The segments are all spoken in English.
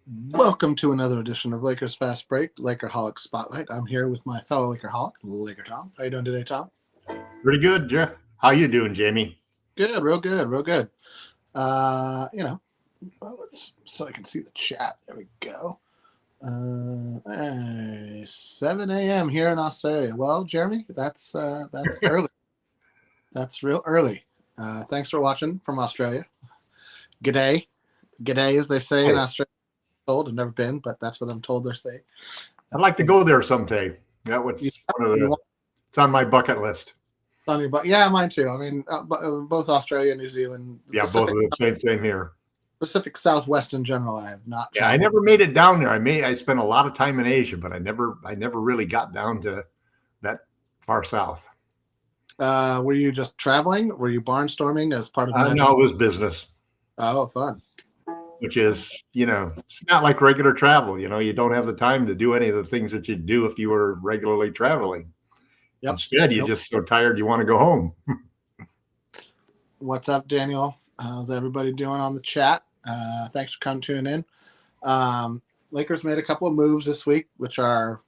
Welcome to another edition of Lakers Fast Break, Lakerholics Spotlight. I'm here with my fellow Lakerholic, Laker Tom. How you doing today, Tom? Pretty good, Jeff. How you doing, Jamie? Good, real good, real good. So I can see the chat. There we go. 7 a.m. here in Australia. Well, Jeremy, that's early. That's real early. Thanks for watching from Australia. G'day. G'day, as they say in Australia. Told, I've never been, but that's what I'm told they say. I'd like to go there someday. That was one of the. It's on my bucket list. Yeah, mine too. I mean, both Australia and New Zealand. Both of the same here. Pacific Southwest in general, I have not. Yeah, I never made it down there. I spent a lot of time in Asia, but I never really got down to that far south. Were you just traveling? Were you barnstorming as part of? No, it was business. Oh, fun. Which is, it's not like regular travel. You don't have the time to do any of the things that you'd do if you were regularly traveling. Yep. Instead, you're just so tired you want to go home. What's up, Daniel? How's everybody doing on the chat? Thanks for tuning in. Lakers made a couple of moves this week, which are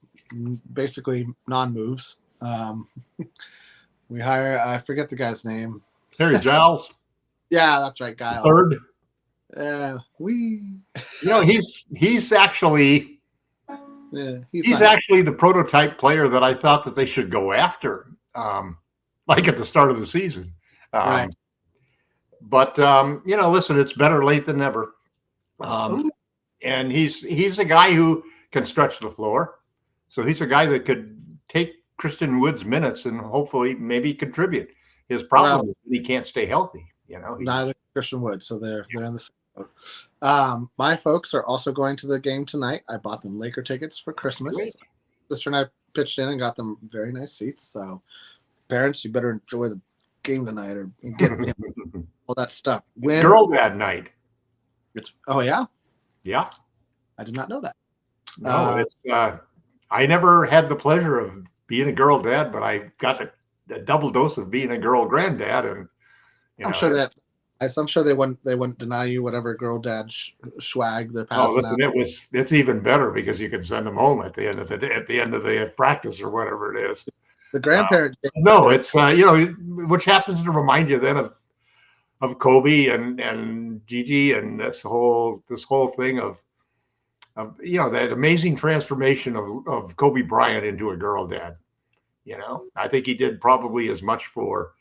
basically non-moves. We hire, I forget the guy's name. Harry Giles. Yeah, that's right, Giles. Third. He's actually he's actually the prototype player that I thought that they should go after, like at the start of the season. Right. But listen, it's better late than never. And he's a guy who can stretch the floor, so he's a guy that could take Christian Wood's minutes and hopefully maybe contribute. His problem is he can't stay healthy. Neither Christian Wood, so they're in the same boat. My folks are also going to the game tonight. I bought them Laker tickets for Christmas. Great. Sister and I pitched in and got them very nice seats. So, parents, you better enjoy the game tonight or get all that stuff. Girl Dad night. Oh yeah, yeah. I did not know that. No, I never had the pleasure of being a girl dad, but I got a double dose of being a girl granddad, and I'm sure they wouldn't deny you whatever girl dad swag they're passing. Oh, listen, it's even better because you can send them home at the end of the practice or whatever it is. The grandparent. No, it's which happens to remind you then of Kobe and Gigi and this whole thing of that amazing transformation of Kobe Bryant into a girl dad. I think he did probably as much for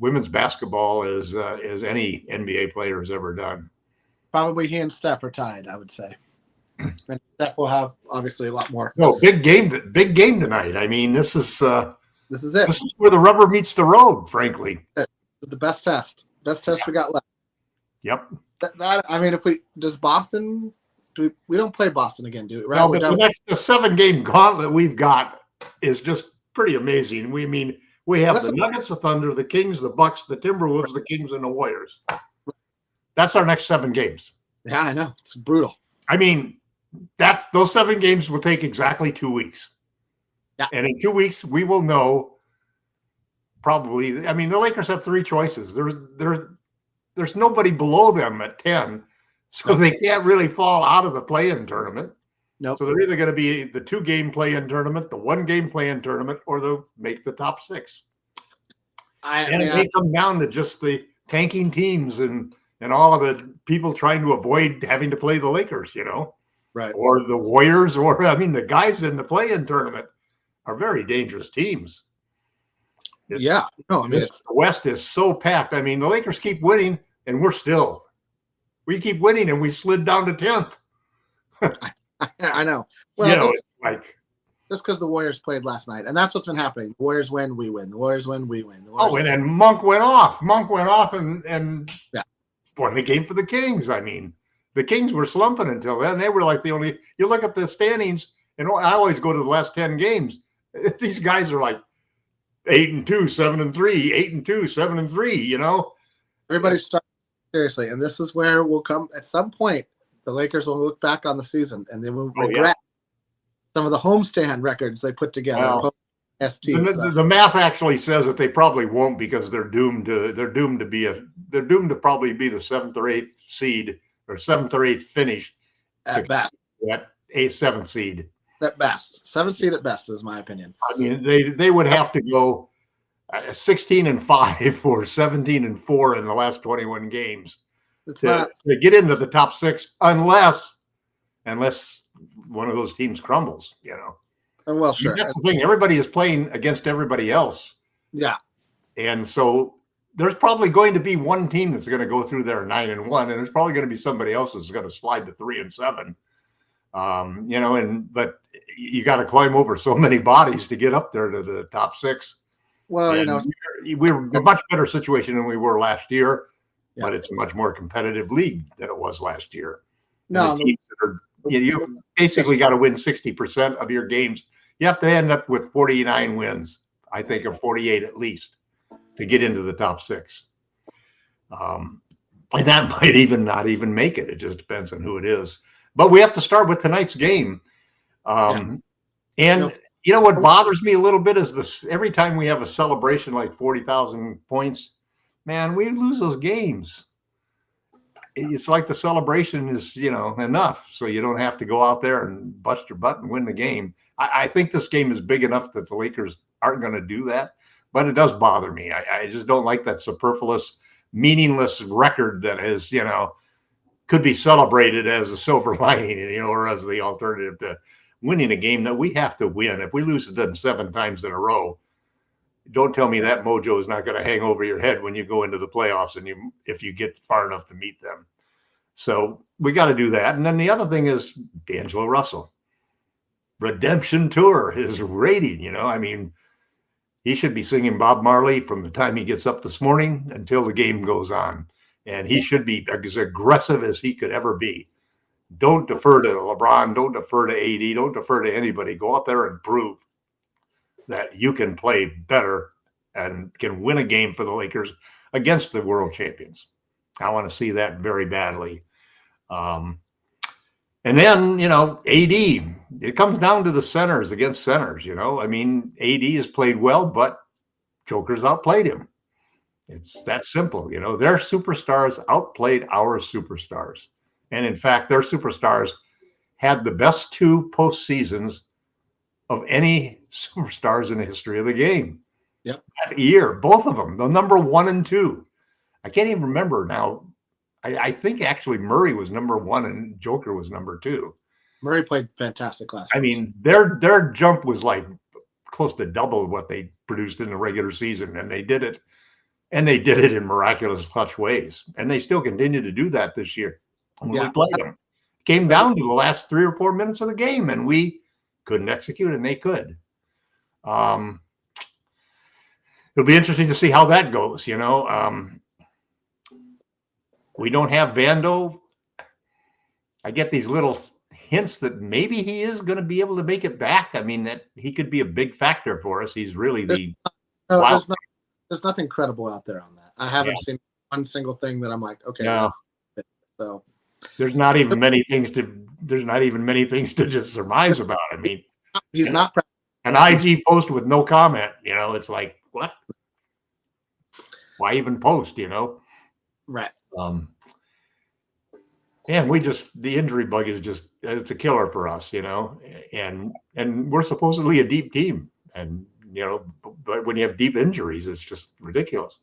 women's basketball as any NBA player has ever done. Probably he and Steph are tied, I would say. And Steph will have obviously a lot more. No, big game tonight. I mean, this is it. This is where the rubber meets the road, frankly. The best test we got left. Yep. I mean, does Boston? We don't play Boston again, do we? Right? No, but the 7-game gauntlet we've got is just pretty amazing. We have the Nuggets, the Thunder, the Kings, the Bucks, the Timberwolves, the Kings, and the Warriors. That's our next 7 games. Yeah, I know. It's brutal. I mean, those 7 games will take exactly 2 weeks. Yeah. And in 2 weeks, we will know probably. I mean, the Lakers have 3 choices. There's nobody below them at 10, so they can't really fall out of the play-in tournament. No. So they're either going to be the 2-game play-in tournament, the 1-game play-in tournament, or they'll make the top 6. It may come down to just the tanking teams and all of the people trying to avoid having to play the Lakers, right? Or the Warriors, the guys in the play-in tournament are very dangerous teams. The West is so packed. I mean, the Lakers keep winning, and we keep winning, and we slid down to 10th. I know. Well, it's like just because the Warriors played last night, and that's what's been happening. The Warriors win, we win. The Warriors win, we win. And then Monk went off. and won the game for the Kings. I mean, the Kings were slumping until then. They were like the only. You look at the standings, and I always go to the last 10 games. These guys are like 8-2, 7-3, 8-2, 7-3. Everybody's starting seriously, and this is where we'll come at some point. The Lakers will look back on the season and they will regret some of the homestand records they put together. Well, the math actually says that they probably won't because they're doomed to probably be the 7th or 8th seed or 7th or 8th finish At best. At a 7th seed. At best. 7th seed at best is my opinion. I mean, they would have to go 16-5 or 17-4 in the last 21 games to get into the top 6, unless one of those teams crumbles, Well, sure. That's the thing. Everybody is playing against everybody else. Yeah. And so there's probably going to be one team that's going to go through there 9-1, and there's probably going to be somebody else that's going to slide to 3-7. But you got to climb over so many bodies to get up there to the top 6. Well, we're in a much better situation than we were last year, but it's a much more competitive league than it was last year. No, you basically got to win 60% of your games. You have to end up with 49 wins, I think, or 48 at least, to get into the top 6. And that might not even make it. It just depends on who it is. But we have to start with tonight's game. And what bothers me a little bit is this: every time we have a celebration like 40,000 points, man, we lose those games. It's like the celebration is, enough, so you don't have to go out there and bust your butt and win the game. I think this game is big enough that the Lakers aren't going to do that, but it does bother me. I just don't like that superfluous, meaningless record that is, could be celebrated as a silver lining, or as the alternative to winning a game that we have to win. If we lose to them 7 times in a row, don't tell me that mojo is not going to hang over your head when you go into the playoffs and if you get far enough to meet them. So we got to do that. And then the other thing is D'Angelo Russell. Redemption tour, his rating, he should be singing Bob Marley from the time he gets up this morning until the game goes on. And he should be as aggressive as he could ever be. Don't defer to LeBron. Don't defer to AD. Don't defer to anybody. Go out there and prove that you can play better and can win a game for the Lakers against the world champions. I want to see that very badly. And then, AD, it comes down to the centers against centers, AD has played well, but Joker's outplayed him. It's that simple. Their superstars outplayed our superstars. And in fact, their superstars had the best 2 postseasons of any superstars in the history of the game. Yep. That year, both of them, the number 1 and 2. I can't even remember now. I think actually Murray was number 1 and Joker was number 2. Murray played fantastic last I mean, their jump was like close to double what they produced in the regular season, and they did it. And they did it in miraculous clutch ways. And they still continue to do that this year. When we played them, it came down to the last 3 or 4 minutes of the game, and we couldn't execute, and they could. It'll be interesting to see how that goes. We don't have Vando. I get these little hints that maybe he is going to be able to make it back. I mean, that he could be a big factor for us. He's really there's nothing credible out there on that. I haven't seen one single thing that I'm like, okay. No. So there's not even many things to just surmise about. I mean, he's not an IG post with no comment. It's like, what? Why even post? Right. And the injury bug is it's a killer for us. And we're supposedly a deep team, and but when you have deep injuries, it's just ridiculous.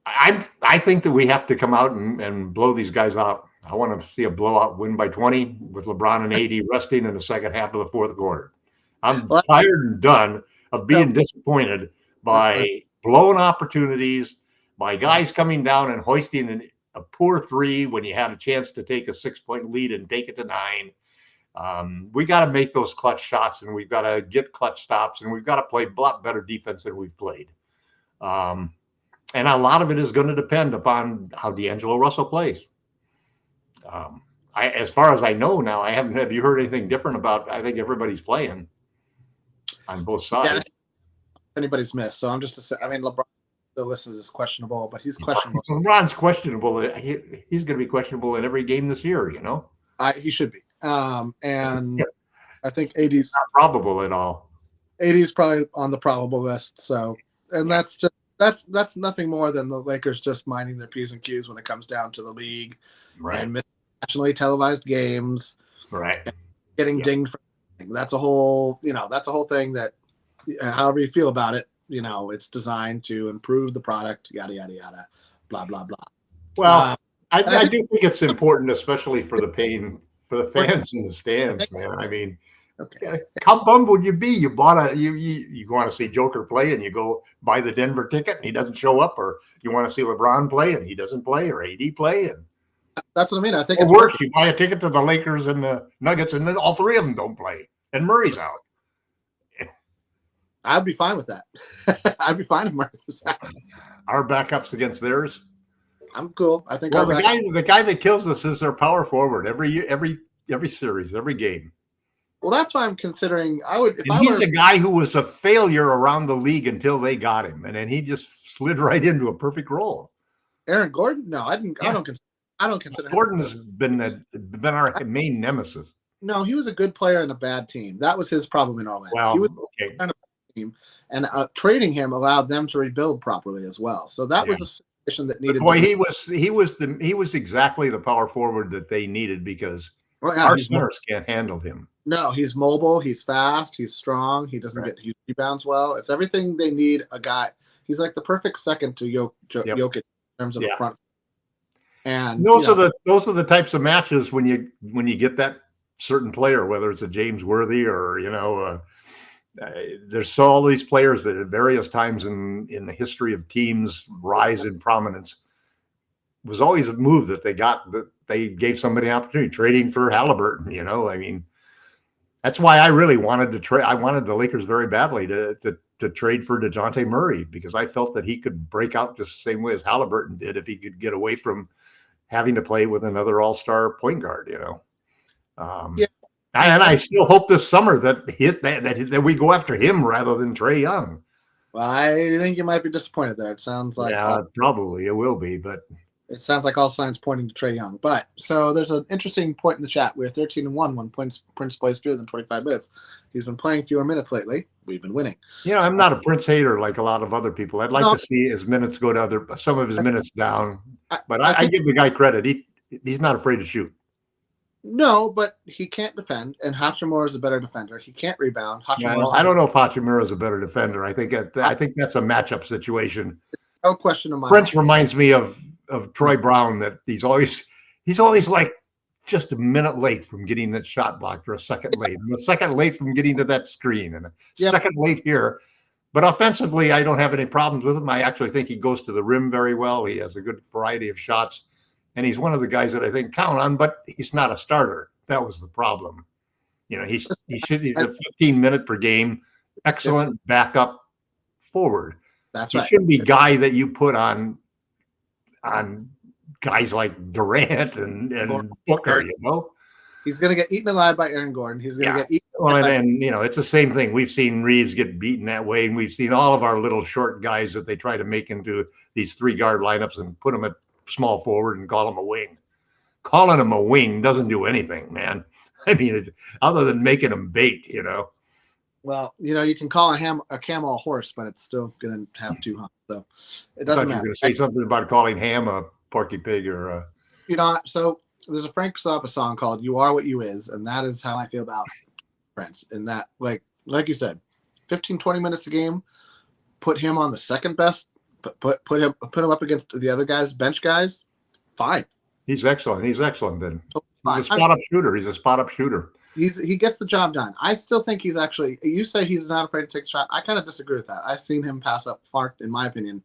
I think that we have to come out and blow these guys out. I want to see a blowout win by 20 with LeBron and AD resting in the second half of the 4th quarter. I'm tired and done of being disappointed by blown opportunities, by guys coming down and hoisting a poor 3 when you had a chance to take a 6-point lead and take it to 9. We got to make those clutch shots, and we've got to get clutch stops, and we've got to play a lot better defense than we've played. And a lot of it is going to depend upon how D'Angelo Russell plays. As far as I know now, have you heard anything different about? I think everybody's playing on both sides. Yeah, anybody's missed. So I'm just, LeBron still listed as questionable, but he's questionable. LeBron's questionable. He's going to be questionable in every game this year. He should be. And I think AD is not probable at all. AD is probably on the probable list. So, and that's nothing more than the Lakers just minding their P's and Q's when it comes down to the league, right? And nationally televised games, Right. getting dinged for that's a whole thing that however you feel about it, it's designed to improve the product, yada yada yada, blah blah blah. Well, I think, do think it's important, especially for the fans in the stands, okay. man. I mean, Okay. how bummed would you be? You bought you want to see Joker play, and you go buy the Denver ticket, and he doesn't show up, or you want to see LeBron play, and he doesn't play, or AD play, and That's what I mean. I think or it's worse, working. you buy a ticket to the Lakers and the Nuggets, and then all three of them don't play, and Murray's out. I'd be fine with that. I'd be fine if Murray was out. Our backups against theirs. I'm cool. I think Well, the guy that kills us is their power forward every series, every game. Well, that's why I'm considering. I would. If And I he's were a guy who was a failure around the league until they got him, and then he just slid right into a perfect role. Aaron Gordon, no, I didn't. Yeah. I don't consider Gordon has been our main nemesis. No, he was a good player in a bad team. That was his problem in Orlando. Well, he was okay. kind of a team, and trading him allowed them to rebuild properly as well. So that was a situation that needed. Boy, he was exactly the power forward that they needed because our centers can't handle him. No, he's mobile. He's fast. He's strong. He doesn't get he rebounds well. It's everything they need. A guy. He's like the perfect second to Jokic in terms of a front. And those are the types of matches when you get that certain player, whether it's a James Worthy or there's all these players that at various times in the history of teams rise in prominence. It was always a move that they gave somebody an opportunity, trading for Halliburton. I mean, that's why I really wanted to trade. I wanted the Lakers very badly to trade for DeJounte Murray because I felt that he could break out just the same way as Halliburton did if he could get away from having to play with another all-star point guard. And I still hope this summer that we go after him rather than Trae Young. Well, I think you might be disappointed there. It sounds like probably it will be, but it sounds like all signs pointing to Trae Young. But so there's an interesting point in the chat. We're 13-1 when Prince plays fewer than 25 minutes. He's been playing fewer minutes lately. We've been winning. I'm not a Prince hater like a lot of other people. I'd like to see his minutes go down, some of his minutes down. But I give the guy credit. He's not afraid to shoot. No, but he can't defend, and Hachimura is a better defender. He can't rebound. I don't know if Hachimura is a better defender. I think that's a matchup situation. No question of mine. Prince reminds me of Troy Brown, that he's always like just a minute late from getting that shot blocked, or a second late, and a second late from getting to that screen, and a second late here. But offensively, I don't have any problems with him. I actually think he goes to the rim very well. He has a good variety of shots. And he's one of the guys that I think count on, but he's not a starter. That was the problem. He's a 15-minute per game, excellent backup forward. That's right. He shouldn't be guy that you put on guys like Durant and Booker. He's going to get eaten alive by Aaron Gordon. He's going to get eaten. Well, and it's the same thing. We've seen Reeves get beaten that way, and we've seen all of our little short guys that they try to make into these 3-guard lineups and put them at small forward and call him a wing. Calling him a wing doesn't do anything, man. I mean, other than making him bait, Well, you can call a camel a horse, but it's still going to have 2 humps. So it doesn't matter. You're going to say something about calling Ham a porky pig or So there's a Frank Zappa song called "You Are What You Is," and that is how I feel about Prince. In that, like you said, 15-20 minutes a game, put him on the second best. Put him up against the other guys, bench guys. Fine. He's excellent. He's excellent. Then he's a spot up shooter. He gets the job done. I still think he's actually. You say he's not afraid to take a shot. I kind of disagree with that. I've seen him pass up far, in my opinion,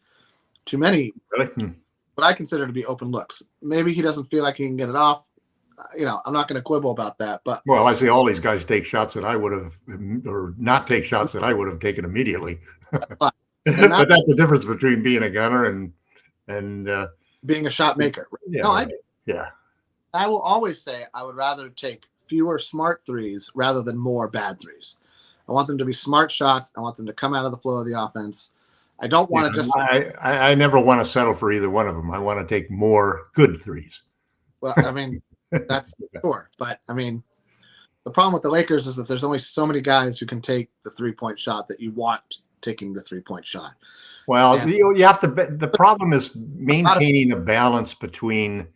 too many. Really? What I consider to be open looks. Maybe he doesn't feel like he can get it off. I'm not going to quibble about that. But I see all these guys take shots that I would have, or not take shots that I would have taken immediately. But that's the difference between being a gunner and being a shot maker. Yeah, I will always say I would rather take fewer smart threes rather than more bad threes. I want them to be smart shots. I want them to come out of the flow of the offense. I don't want to just. I never want to settle for either one of them. I want to take more good threes. Well, I mean, that's sure, but I mean, the problem with the Lakers is that there's only so many guys who can take the 3-point shot that you want taking the 3-point shot. Well, you have to. The problem is maintaining a balance between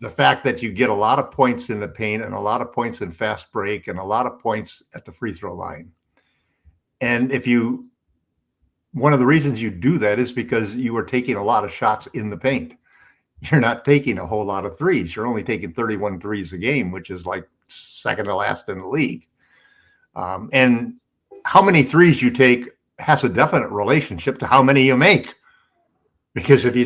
the fact that you get a lot of points in the paint and a lot of points in fast break and a lot of points at the free throw line. And one of the reasons you do that is because you are taking a lot of shots in the paint. You're not taking a whole lot of threes. You're only taking 31 threes a game, which is like second to last in the league. And how many threes you take has a definite relationship to how many you make. Because if you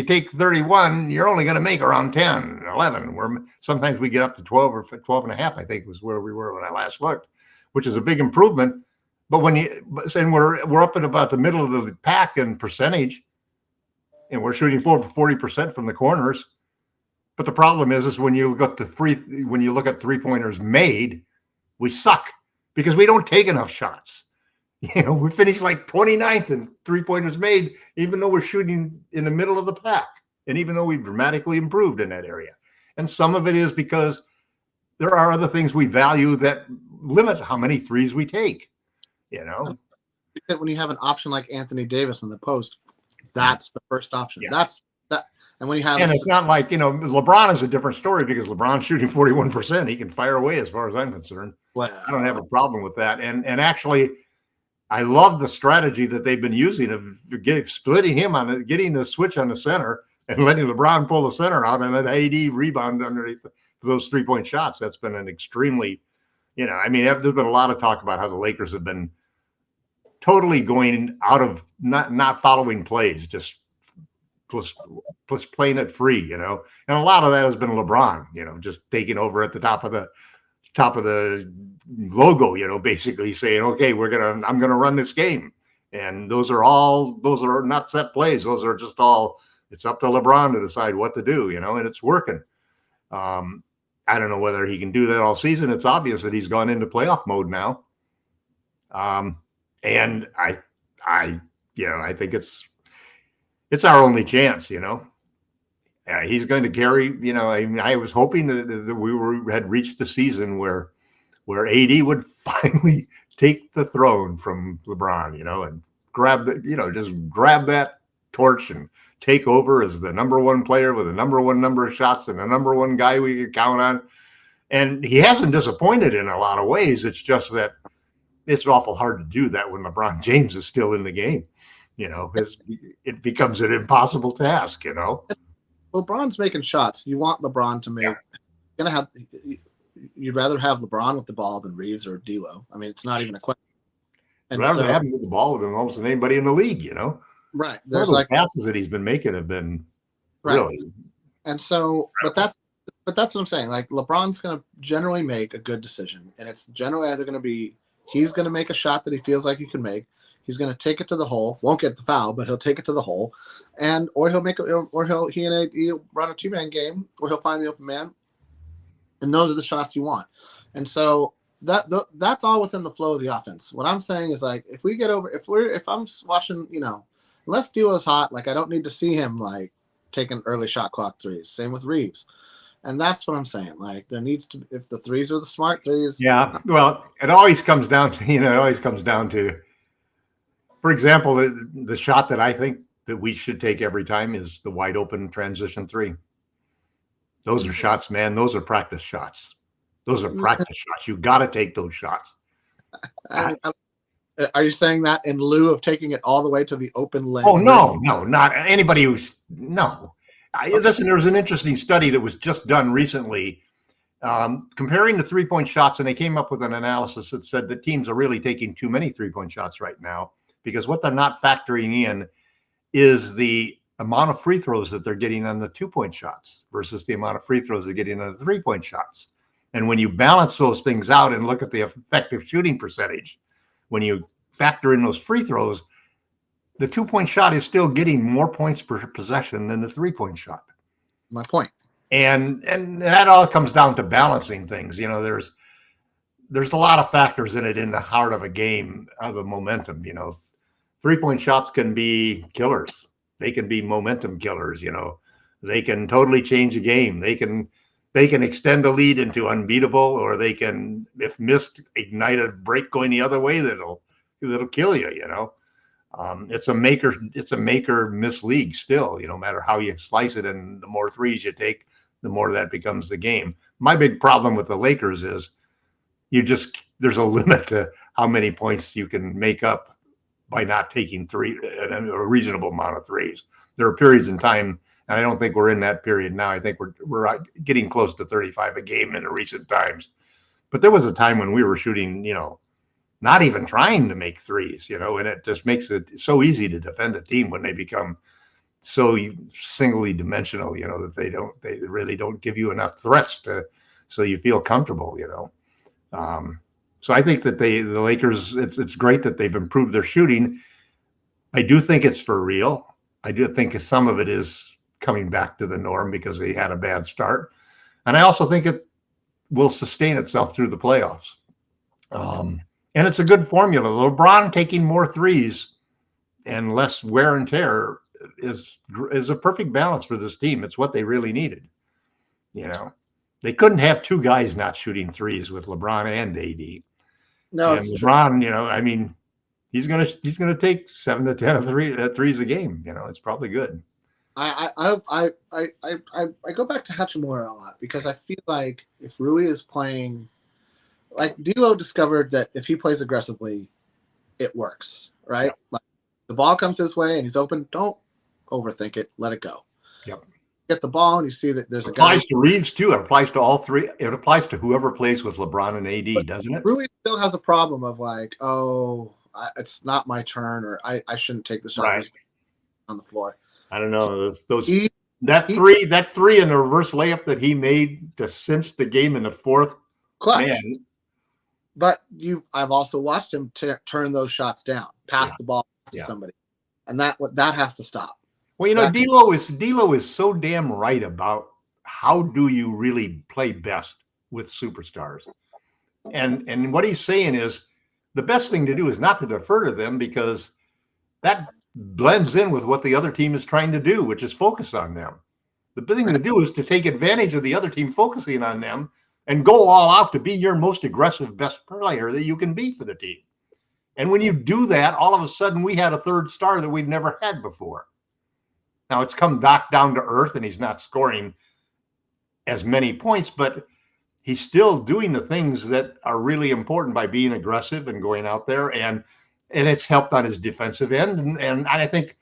take 31, you're only going to make around 10, 11. Where sometimes we get up to 12 or 12 and a half, I think was where we were when I last looked, which is a big improvement. But we're up at about the middle of the pack in percentage, and we're shooting 40% from the corners. But the problem is when you look at 3-pointers made, we suck because we don't take enough shots. We finished like 29th in 3-pointers made, even though we're shooting in the middle of the pack, and even though we've dramatically improved in that area. And some of it is because there are other things we value that limit how many threes we take. When you have an option like Anthony Davis in the post, that's the first option. Yeah. That's that. And when you have, it's not like LeBron is a different story because LeBron's shooting 41%. He can fire away, as far as I'm concerned. Well, I don't have a problem with that. And actually, I love the strategy that they've been using of splitting him getting the switch on the center and letting LeBron pull the center out and then AD rebound underneath those 3-point shots. That's been an extremely, there's been a lot of talk about how the Lakers have been totally going out of not following plays, just playing it free, and a lot of that has been LeBron, just taking over at the top of the logo, basically saying, okay, I'm gonna run this game. And those are not set plays. Those are just it's up to LeBron to decide what to do, and it's working. I don't know whether he can do that all season. It's obvious that he's gone into playoff mode now. And I think it's our only chance, he's going to carry, I was hoping that we had reached the season where AD would finally take the throne from LeBron, and just grab that torch and take over as the number one player with the number one number of shots and the number one guy we could count on. And he hasn't disappointed in a lot of ways. It's just that it's awful hard to do that when LeBron James is still in the game. It becomes an impossible task, LeBron's making shots. You want LeBron to make. Yeah. You'd rather have LeBron with the ball than Reeves or D'Lo. I mean, it's not even a question. And rather have him with the ball than almost anybody in the league, Right. There's like passes that he's been making have been really. And so, but that's what I'm saying. Like LeBron's going to generally make a good decision, and it's generally either going to be he's going to make a shot that he feels like he can make. He's going to take it to the hole. Won't get the foul, but he'll take it to the hole, or he'll run a 2-man game, or he'll find the open man. And those are the shots you want. And so that's all within the flow of the offense. What I'm saying is like if I'm watching, unless D'Lo's hot, like I don't need to see him like taking early shot clock threes. Same with Reeves. And that's what I'm saying. Like there needs to, if the threes are the smart threes. Yeah. Well, it always comes down to, for example, the shot that I think that we should take every time is the wide open transition 3. Those are shots, man. Those are practice shots. Those are practice shots. You got to take those shots. Are you saying that in lieu of taking it all the way to the open lane? Oh, no, not anybody who's no. Listen, there was an interesting study that was just done recently comparing the 3-point shots, and they came up with an analysis that said that teams are really taking too many 3-point shots right now because what they're not factoring in is the amount of free throws that they're getting on the 2-point shots versus the amount of free throws they're getting on the 3-point shots. And when you balance those things out and look at the effective shooting percentage, when you factor in those free throws, the 2-point shot is still getting more points per possession than the 3-point shot. My point. And that all comes down to balancing things. There's a lot of factors in it in the heart of a game, of a momentum. 3-point shots can be killers. They can be momentum killers. They can totally change a game. They can extend a lead into unbeatable, or they can, if missed, ignite a break going the other way that'll kill you. It's a maker miss league still. No matter how you slice it, and the more threes you take, the more that becomes the game. My big problem with the Lakers is there's a limit to how many points you can make up by not taking a reasonable amount of threes. There are periods in time, and I don't think we're in that period now. I think we're getting close to 35 a game in the recent times. But there was a time when we were shooting, not even trying to make threes, and it just makes it so easy to defend a team when they become so singly dimensional, that they really don't give you enough threats so you feel comfortable, So I think that the Lakers, it's great that they've improved their shooting. I do think it's for real. I do think some of it is coming back to the norm because they had a bad start. And I also think it will sustain itself through the playoffs. And it's a good formula. LeBron taking more threes and less wear and tear is a perfect balance for this team. It's what they really needed. They couldn't have two guys not shooting threes with LeBron and AD. No, and LeBron, he's gonna take 7 to 10 of threes a game. It's probably good. I go back to Hachimura a lot because I feel like if Rui is playing, like D'Lo discovered that if he plays aggressively, it works, right? Yep. Like the ball comes his way and he's open. Don't overthink it. Let it go. Yep. Get the ball and you see that there's a guy. It applies to Reeves too. It applies to all three. It applies to whoever plays with LeBron and AD, doesn't it? Rui still has a problem of like, it's not my turn, or I shouldn't take the shot. Right. On the floor. I don't know that three in the reverse layup that he made to cinch the game in the fourth. Clutch. Man. But I've also watched him turn those shots down, pass the ball to somebody, and that has to stop. Well, D'Lo is so damn right about how do you really play best with superstars, and what he's saying is the best thing to do is not to defer to them because that blends in with what the other team is trying to do, which is focus on them. The big thing to do is to take advantage of the other team focusing on them and go all out to be your most aggressive, best player that you can be for the team. And when you do that, all of a sudden we had a third star that we've never had before. Now it's come back down to earth and he's not scoring as many points, but he's still doing the things that are really important by being aggressive and going out there. And it's helped on his defensive end. And I think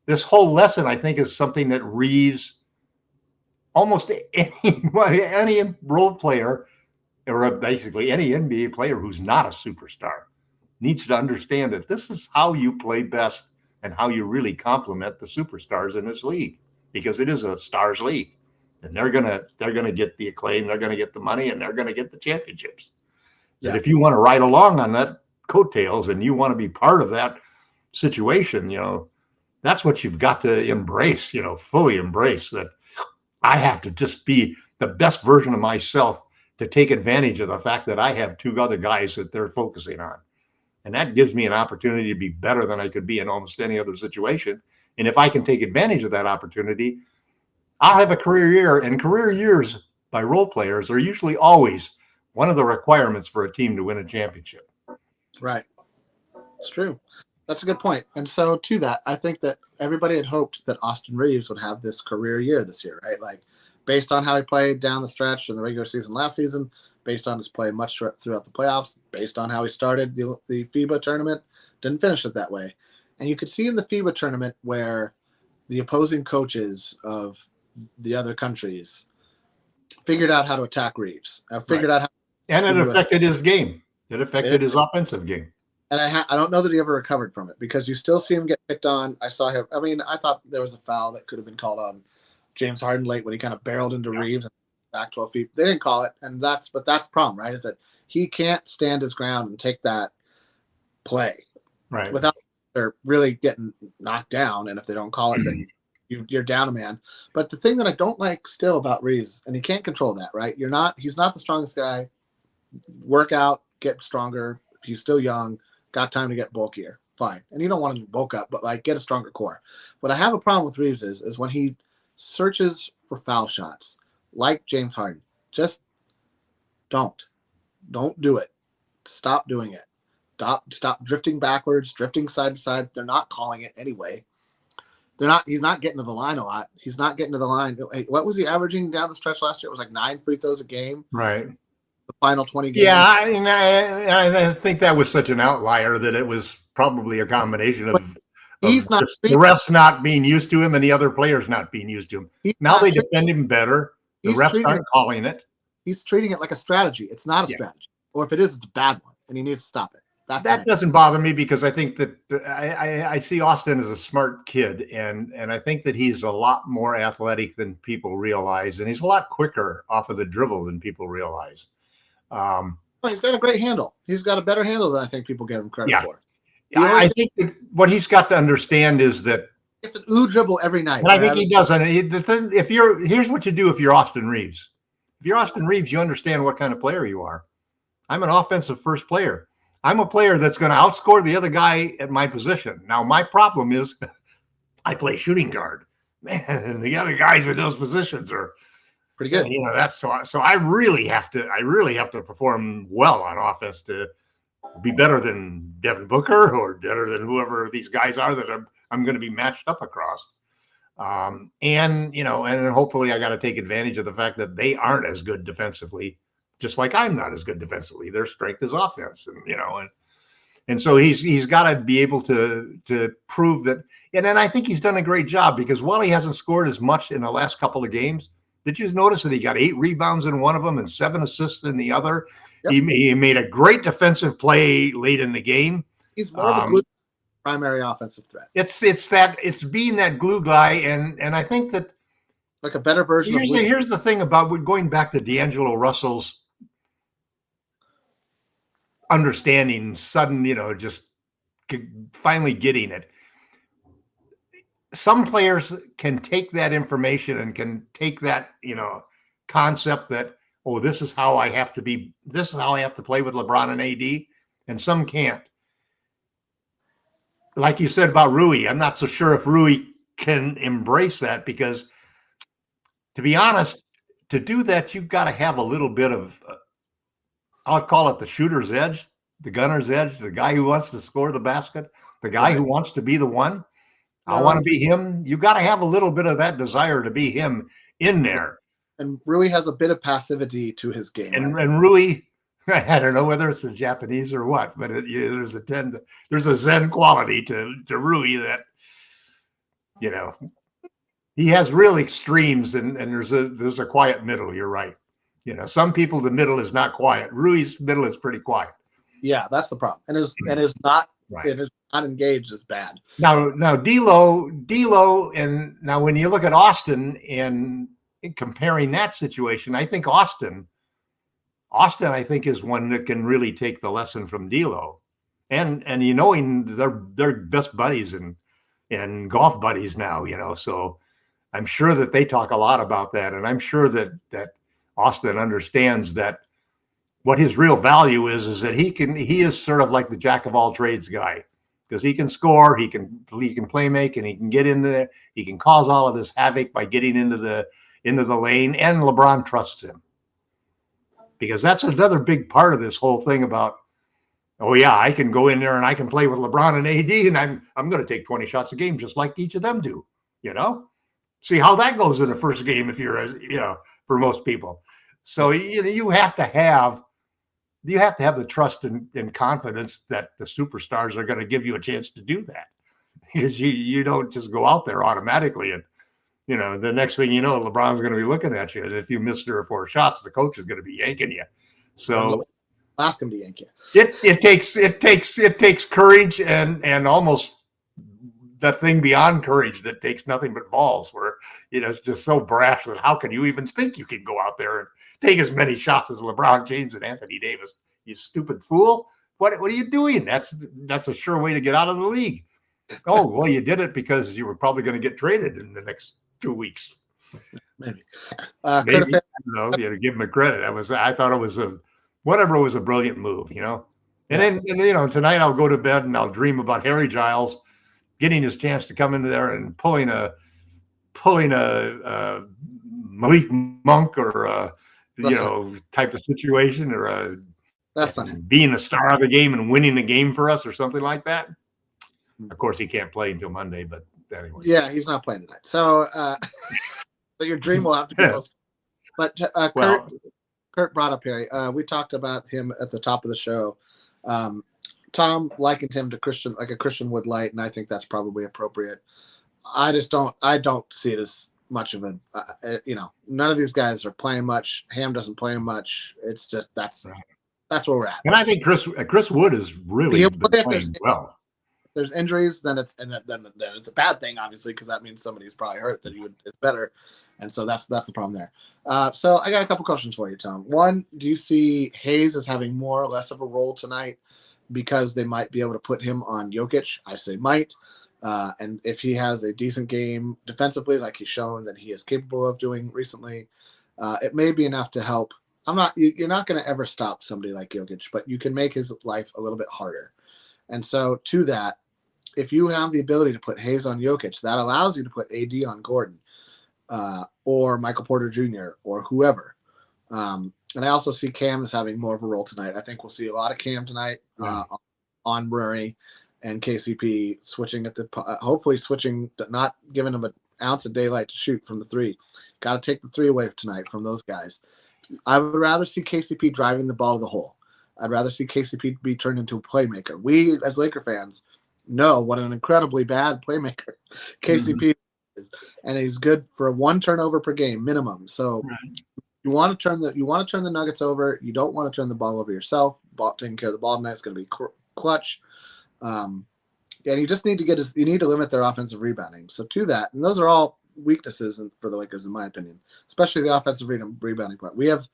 this whole lesson, is something that Reeves, almost any role player, or basically any NBA player who's not a superstar, needs to understand that this is how you play best and how you really complement the superstars in this league, because it is a stars league, and they're gonna get the acclaim, they're gonna get the money, and they're gonna get the championships. Yeah. And if you want to ride along on that coattails and you want to be part of that situation, that's what you've got to embrace, fully embrace that. I have to just be the best version of myself to take advantage of the fact that I have two other guys that they're focusing on. And that gives me an opportunity to be better than I could be in almost any other situation. And if I can take advantage of that opportunity, I'll have a career year. And career years by role players are usually always one of the requirements for a team to win a championship. Right. It's true. That's a good point. And so to that, I think that everybody had hoped that Austin Reeves would have this career year this year, right? Like based on how he played down the stretch in the regular season last season, based on his play much throughout the playoffs, based on how he started the FIBA tournament, didn't finish it that way. And you could see in the FIBA tournament where the opposing coaches of the other countries figured out how to attack Reeves. Figured out how. And it affected his game. It affected his offensive game. And I don't know that he ever recovered from it because you still see him get picked on. I saw him. I mean, I thought there was a foul that could have been called on James Harden late when he kind of barreled into Reeves and back 12 feet. They didn't call it. And that's the problem, right? Is that he can't stand his ground and take that play without they're really getting knocked down. And if they don't call it, then you're down a man. But the thing that I don't like still about Reeves, and he can't control that, right? He's not the strongest guy. Work out, get stronger. He's still young. Got time to get bulkier. Fine. And you don't want him to bulk up, but like get a stronger core. What I have a problem with Reeves is when he searches for foul shots, like James Harden, just don't do it. Stop doing it. Stop drifting backwards, drifting side to side. They're not calling it anyway. He's not getting to the line a lot. He's not getting to the line. What was he averaging down the stretch last year? It was like 9 free throws a game. Right. The final 20 games. Yeah, I think that was such an outlier that it was probably a combination of the refs not being used to him and the other players not being used to him. Now they defend him better. The refs aren't calling it. He's treating it like a strategy. It's not a strategy. Or if it is, it's a bad one, and he needs to stop it. That doesn't bother me because I think that I see Austin as a smart kid, and I think that he's a lot more athletic than people realize, and he's a lot quicker off of the dribble than people realize. He's got a great handle. He's got a better handle than I think people give him credit for. I think that what he's got to understand is that it's an dribble every night. And I think he does. And here's what you do if you're Austin Reeves. If you're Austin Reeves, you understand what kind of player you are. I'm an offensive first player. I'm a player that's going to outscore the other guy at my position. Now, my problem is I play shooting guard. Man, and the other guys in those positions are pretty good. That's so I really have to perform well on offense to be better than Devin Booker or better than whoever these guys are that I'm going to be matched up across. And hopefully I got to take advantage of the fact that they aren't as good defensively, just like I'm not as good defensively. Their strength is offense, and so he's got to be able to prove that. And then I think he's done a great job because while he hasn't scored as much in the last couple of games, did you notice that he got 8 rebounds in one of them and 7 assists in the other? Yep. He made a great defensive play late in the game. He's more of a good primary offensive threat. It's being that glue guy, and I think that like a better version here's the thing about going back to D'Angelo Russell's understanding, sudden, just finally getting it. Some players can take that information and can take that, concept that, oh, this is how I have to play with LeBron and AD, and some can't. Like you said about Rui, I'm not so sure if Rui can embrace that because, to be honest, to do that, you've got to have a little bit of, I'll call it the shooter's edge, the gunner's edge, the guy who wants to score the basket, the guy who wants to be the one. I want to be him. You got to have a little bit of that desire to be him in there. And Rui has a bit of passivity to his game. And Rui, I don't know whether it's the Japanese or what, but there's a Zen quality to Rui that, he has real extremes and there's a quiet middle. You're right. Some people, the middle is not quiet. Rui's middle is pretty quiet. Yeah, that's the problem. And is not engaged as bad. Now D'Lo, and now when you look at Austin and comparing that situation, I think Austin, I think, is one that can really take the lesson from D'Lo, and they're best buddies and golf buddies now, so I'm sure that they talk a lot about that, and I'm sure that Austin understands that what his real value is that he is sort of like the jack of all trades guy, because he can score, he can play make, and he can get in there, he can cause all of this havoc by getting into the lane, and LeBron trusts him. Because that's another big part of this whole thing about, oh yeah, I can go in there and I can play with LeBron and AD, and I'm going to take 20 shots a game just like each of them do, See how that goes in the first game if you're, for most people. So you have to have the trust and confidence that the superstars are going to give you a chance to do that, because you don't just go out there automatically and the next thing you know, LeBron's going to be looking at you, and if you miss 3 or 4 shots, the coach is going to be yanking you. So ask him to yank you. It takes courage and almost that thing beyond courage that takes nothing but balls, where it's just so brash that how can you even think you can go out there and take as many shots as LeBron James and Anthony Davis? You stupid fool! What are you doing? That's a sure way to get out of the league. Oh well, you did it because you were probably going to get traded in the next 2 weeks. Maybe. Maybe. Give him a credit. I thought it was a brilliant move, And then tonight I'll go to bed and I'll dream about Harry Giles getting his chance to come into there and pulling a Malik Monk or type of situation, or being a star of the game and winning the game for us or something like that. Of course, he can't play until Monday, but anyway. Yeah, he's not playing tonight. So, but your dream will have to be postponed. But Well, Kurt brought up Harry. We talked about him at the top of the show. Tom likened him to Christian, like a Christian Wood light, and I think that's probably appropriate. I don't see it as much of a, none of these guys are playing much. Ham doesn't play much. It's just that's where we're at. And I think Chris Wood is really playing well. If there's injuries, then it's a bad thing, obviously, because that means somebody's probably hurt that is better, and so that's the problem there. So I got a couple questions for you, Tom. One, do you see Hayes as having more or less of a role tonight because they might be able to put him on Jokic? I say might. And if he has a decent game defensively, like he's shown that he is capable of doing recently, it may be enough to help. You're not going to ever stop somebody like Jokic, but you can make his life a little bit harder. And so to that, if you have the ability to put Hayes on Jokic, that allows you to put AD on Gordon or Michael Porter Jr. or whoever. And I also see Cam as having more of a role tonight. I think we'll see a lot of Cam tonight on Murray and KCP switching hopefully switching, not giving him an ounce of daylight to shoot from the three. Got to take the three away tonight from those guys. I would rather see KCP driving the ball to the hole. I'd rather see KCP be turned into a playmaker. We, as Laker fans, know what an incredibly bad playmaker KCP is, and he's good for 1 turnover per game minimum. So you want to turn the Nuggets over. You don't want to turn the ball over yourself. Taking care of the ball tonight is going to be clutch. And you just need to limit their offensive rebounding. So to that, and those are all weaknesses for the Lakers, in my opinion, especially the offensive rebounding part. We have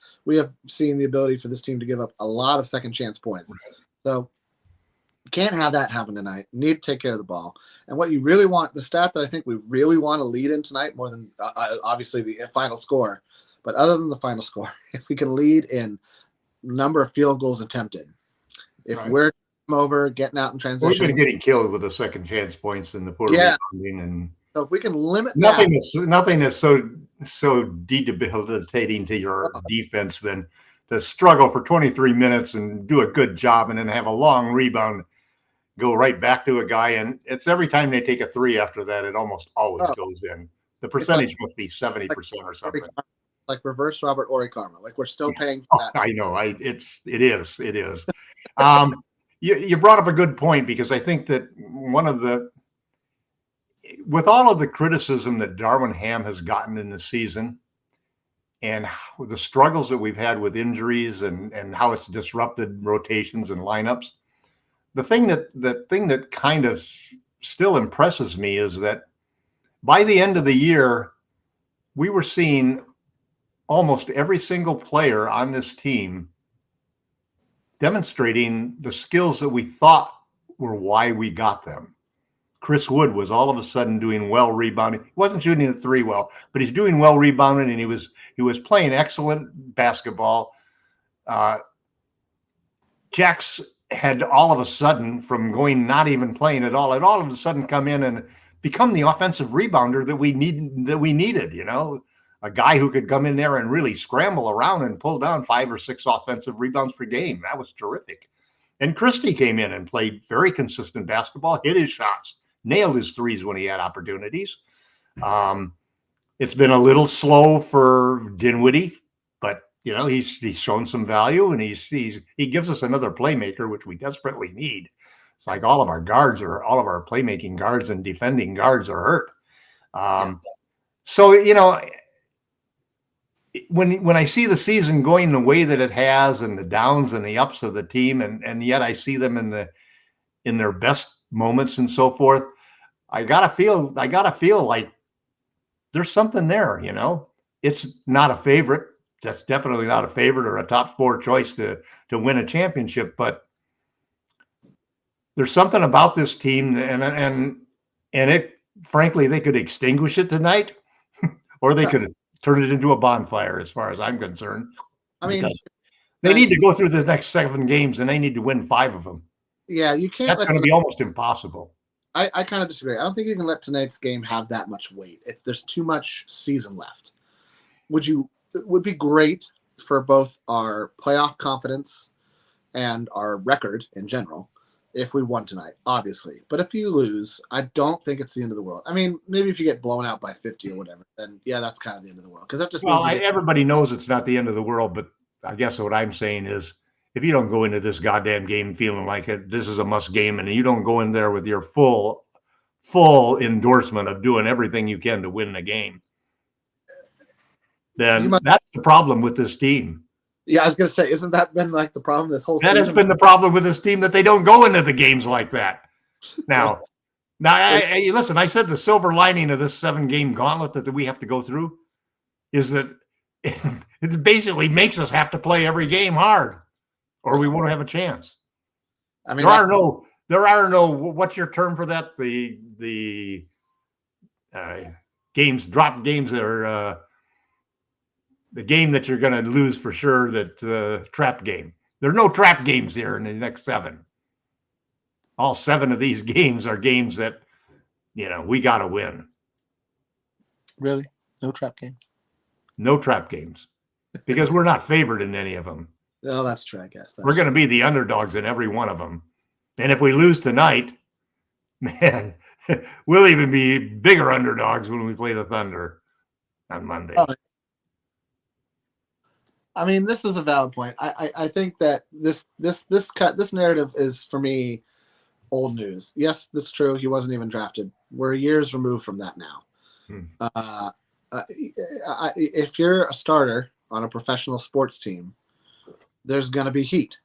seen the ability for this team to give up a lot of second chance points. So can't have that happen tonight. Need to take care of the ball. And what you really want, the stat that I think we really want to lead in tonight, more than obviously the final score, but other than the final score, if we can lead in number of field goals attempted, if we're over getting out in transition, we've been getting killed with the second chance points in the poor rebounding, and so if we can limit nothing is so debilitating to your defense than to struggle for 23 minutes and do a good job and then have a long rebound go right back to a guy, and it's every time they take a three after that, it almost always goes in. The percentage must be 70% or something. Like reverse Robert Horry karma. Like we're still paying for that. I know. It is. You brought up a good point, because I think that with all of the criticism that Darvin Ham has gotten in the season, and the struggles that we've had with injuries and how it's disrupted rotations and lineups, the thing that kind of still impresses me is that by the end of the year, we were seeing almost every single player on this team demonstrating the skills that we thought were why we got them. Chris Wood was all of a sudden doing well rebounding. He wasn't shooting the three well, but he's doing well rebounding, and he was playing excellent basketball. Jax had all of a sudden, from going not even playing at all, had all of a sudden come in and become the offensive rebounder that we needed, a guy who could come in there and really scramble around and pull down 5 or 6 offensive rebounds per game. That was terrific. And Christie came in and played very consistent basketball, hit his shots, nailed his threes when he had opportunities. It's been a little slow for Dinwiddie, but he's shown some value, and he gives us another playmaker, which we desperately need. It's like all of our playmaking guards and defending guards are hurt. So when I see the season going the way that it has, and the downs and the ups of the team, and yet I see them in their best moments and so forth, I gotta feel like there's something there. It's not a favorite. That's definitely not a favorite or a top 4 choice to win a championship, but there's something about this team, and it, frankly, they could extinguish it tonight, or they could turn it into a bonfire, as far as I'm concerned. I mean, they need to go through the next 7 games, and they need to win 5 of them. Yeah, you can't. That's going to be almost impossible. I kind of disagree. I don't think you can let tonight's game have that much weight. There's too much season left. It would be great for both our playoff confidence and our record in general if we won tonight, obviously. But if you lose, I don't think it's the end of the world. I mean, maybe if you get blown out by 50 or whatever, then yeah, that's kind of the end of the world. Because that just means everybody knows it's not the end of the world. But I guess what I'm saying is, if you don't go into this goddamn game feeling like this is a must game, and you don't go in there with your full endorsement of doing everything you can to win the game, then that's the problem with this team. Yeah, I was going to say, isn't that been like the problem this whole season? That has been the problem with this team, that they don't go into the games like that. Now, listen, I said the silver lining of this 7-game gauntlet that we have to go through is that it basically makes us have to play every game hard, or we won't have a chance. I mean, there are no. What's your term for that? The drop games are the game that you're going to lose for sure. That trap game. There are no trap games here in the next 7. All 7 of these games are games that we got to win. Really, no trap games. No trap games, because we're not favored in any of them. No, that's true. I guess we're going to be the underdogs in every one of them. And if we lose tonight, man, we'll even be bigger underdogs when we play the Thunder on Monday. I mean, this is a valid point. I think that this narrative is, for me, old news. Yes, that's true. He wasn't even drafted. We're years removed from that now. If you're a starter on a professional sports team, there's going to be heat.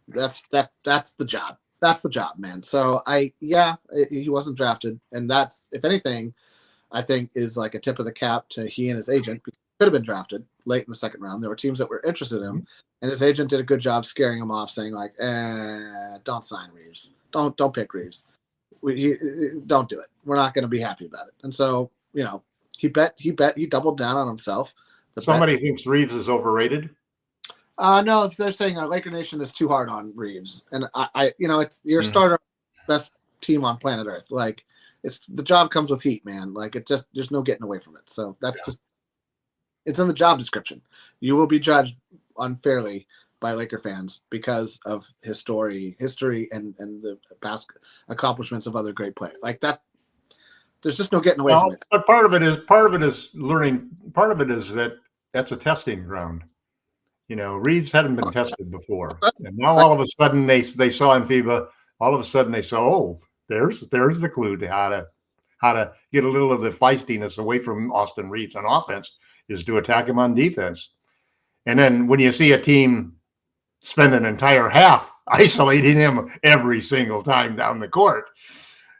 That's the job. That's the job, man. So he wasn't drafted, and that's, if anything, I think is like a tip of the cap to he and his agent. He could have been drafted late in the second round. There were teams that were interested in him, and his agent did a good job scaring him off, saying like, "Don't sign Reeves. Don't pick Reeves. Don't do it. We're not going to be happy about it." And so, he doubled down on himself. Somebody thinks Reeves is overrated. No, they're saying Laker Nation is too hard on Reeves, and it's your starter, best team on planet Earth. Like, it's the job comes with heat, man. Like, there's no getting away from it. So that's just, it's in the job description. You will be judged unfairly by Laker fans because of history and the past accomplishments of other great players. Like that, there's just no getting away from it. But part of it is learning. Part of it is that's a testing ground. Reeves hadn't been tested before, and now all of a sudden they saw in FIBA. All of a sudden they saw, oh, there's the clue to how to get a little of the feistiness away from Austin Reeves on offense, is to attack him on defense. And then when you see a team spend an entire half isolating him every single time down the court,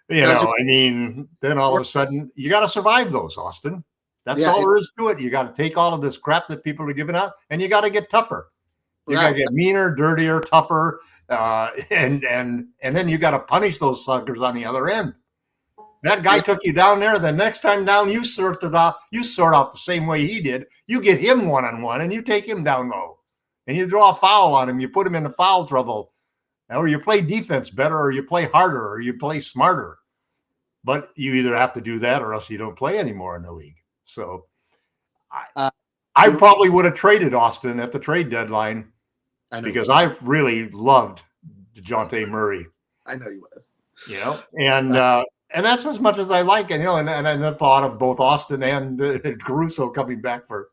then all of a sudden you got to survive those, Austin. That's all there is to it. You got to take all of this crap that people are giving out, and you got to get tougher. You got to get meaner, dirtier, tougher, and then you got to punish those suckers on the other end. That guy took you down there. The next time down, you sort out the same way he did. You get him one-on-one, and you take him down low, and you draw a foul on him. You put him into foul trouble, or you play defense better, or you play harder, or you play smarter. But you either have to do that, or else you don't play anymore in the league. So I probably would have traded Austin at the trade deadline, because I really loved DeJounte Murray. I know you would have. And that's as much as I like it, and the thought of both Austin and Caruso coming back for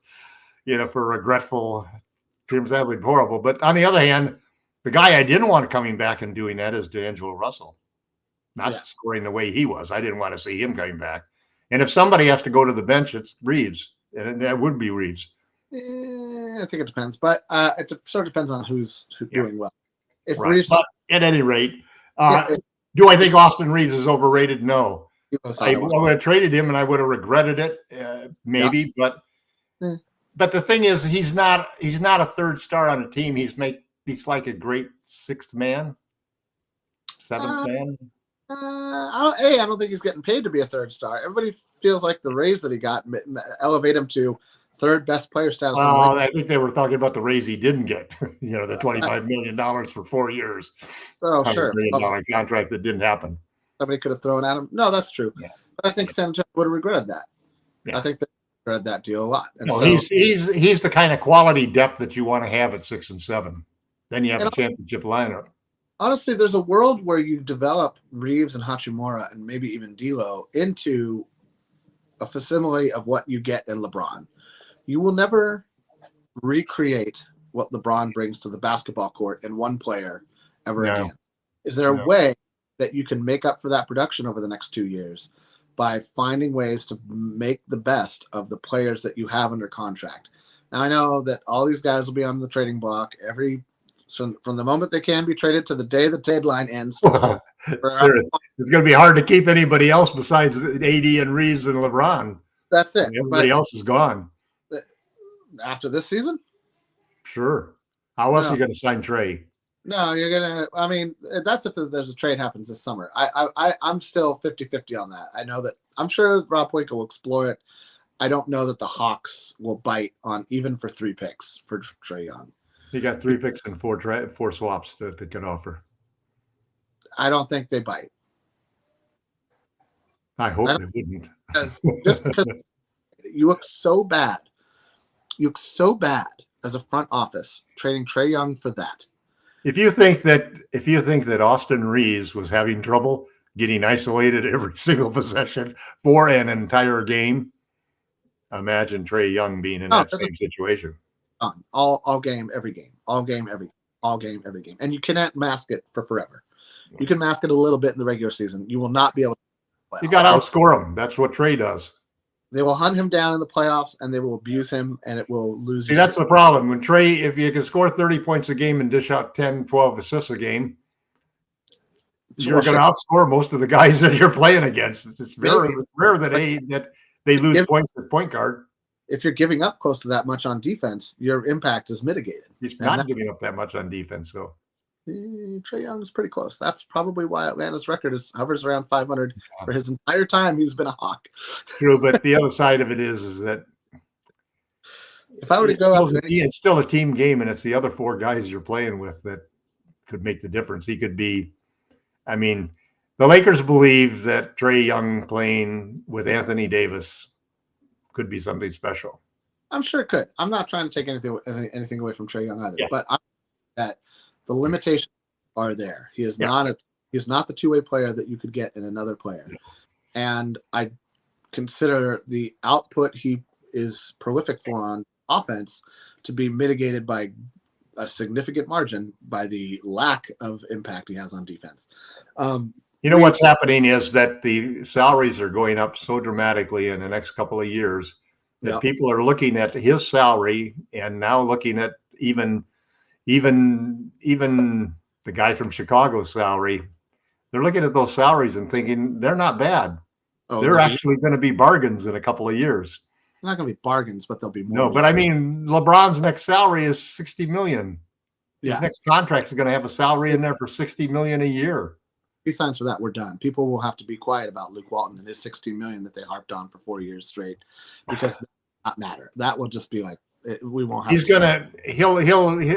regretful terms, that would be horrible. But on the other hand, the guy I didn't want coming back and doing that is D'Angelo Russell. Not scoring the way he was. I didn't want to see him coming back. And if somebody has to go to the bench, it's Reeves, and that would be Reeves. I think it depends, but it sort of depends on who's doing well. If Reeves, but at any rate, do I think Austin Reeves is overrated? No. I would have traded him, and I would have regretted it, maybe. But the thing is, he's not a third star on a team. He's like a great sixth man, seventh man. I don't think he's getting paid to be a third star. Everybody feels like the raise that he got elevate him to third best player status. Well, I think they were talking about the raise he didn't get. The $25 million for 4 years. Oh, sure. $100 million contract that didn't happen. Somebody could have thrown at him. No, that's true. Yeah. But I think San Antonio would have regretted that. Yeah. I think they regretted that deal a lot. And he's the kind of quality depth that you want to have at 6 and 7. Then you have a championship lineup. honestly, there's a world where you develop Reeves and Hachimura and maybe even D'Lo into a facsimile of what you get in LeBron. You will never recreate what LeBron brings to the basketball court in one player ever No, again. Is there a no. way that you can make up for that production over the next 2 years by finding ways to make the best of the players that you have under contract? Now, I know that all these guys will be on the trading block from the moment they can be traded to the day the deadline ends. It's going to be hard to keep anybody else besides AD and Reeves and LeBron. That's it. Everybody else is gone. After this season? Sure. How else are you going to sign Trey? No, you're gonna. I mean, that's if there's a trade happens this summer. I'm still 50-50 on that. I know that I'm sure Rob Pelinka will explore it. I don't know that the Hawks will bite on even for 3 picks for Trae Young. He got 3 picks and 4 swaps that they can offer. I don't think they bite. I hope they wouldn't. Just because you look so bad. You look so bad as a front office trading Trae Young for that. If you think that Austin Reeves was having trouble getting isolated every single possession for an entire game, imagine Trae Young being in that same situation. All game, every game, all game, every game, and you cannot mask it for forever. You can mask it a little bit in the regular season. You will not be able to. You got to outscore him. That's what Trae does. They will hunt him down in the playoffs, and they will abuse him, and it will lose. See, that's the problem. When Trae, if you can score 30 points a game and dish out 10, 12 assists a game, you're going to outscore most of the guys that you're playing against. It's very rare that they lose points at point guard. If you're giving up close to that much on defense, your impact is mitigated. He's not giving up that much on defense, though. Trae Young is pretty close. That's probably why Atlanta's record hovers around 500 for his entire time. He's been a Hawk. True, but the other side of it is that if I were to go out, it's still a team game, and it's the other 4 guys you're playing with that could make the difference. He could be. I mean, the Lakers believe that Trae Young playing with Anthony Davis could be something special. I'm sure it could. I'm not trying to take anything away from Trae Young either, but that the limitations are there. He is not the two-way player that you could get in another player. And I consider the output he is prolific for on offense to be mitigated by a significant margin by the lack of impact he has on defense. What's happening is that the salaries are going up so dramatically in the next couple of years that people are looking at his salary and now looking at even the guy from Chicago's salary. They're looking at those salaries and thinking they're not bad. They're actually going to be bargains in a couple of years. They're not going to be bargains, but they'll be more. No, but I mean, LeBron's next salary is $60 million. His next contract is going to have a salary in there for $60 million a year. He signs for that, we're done. People will have to be quiet about Luke Walton and his $16 million that they harped on for 4 years straight, because that will not matter. That will just be like, we won't have.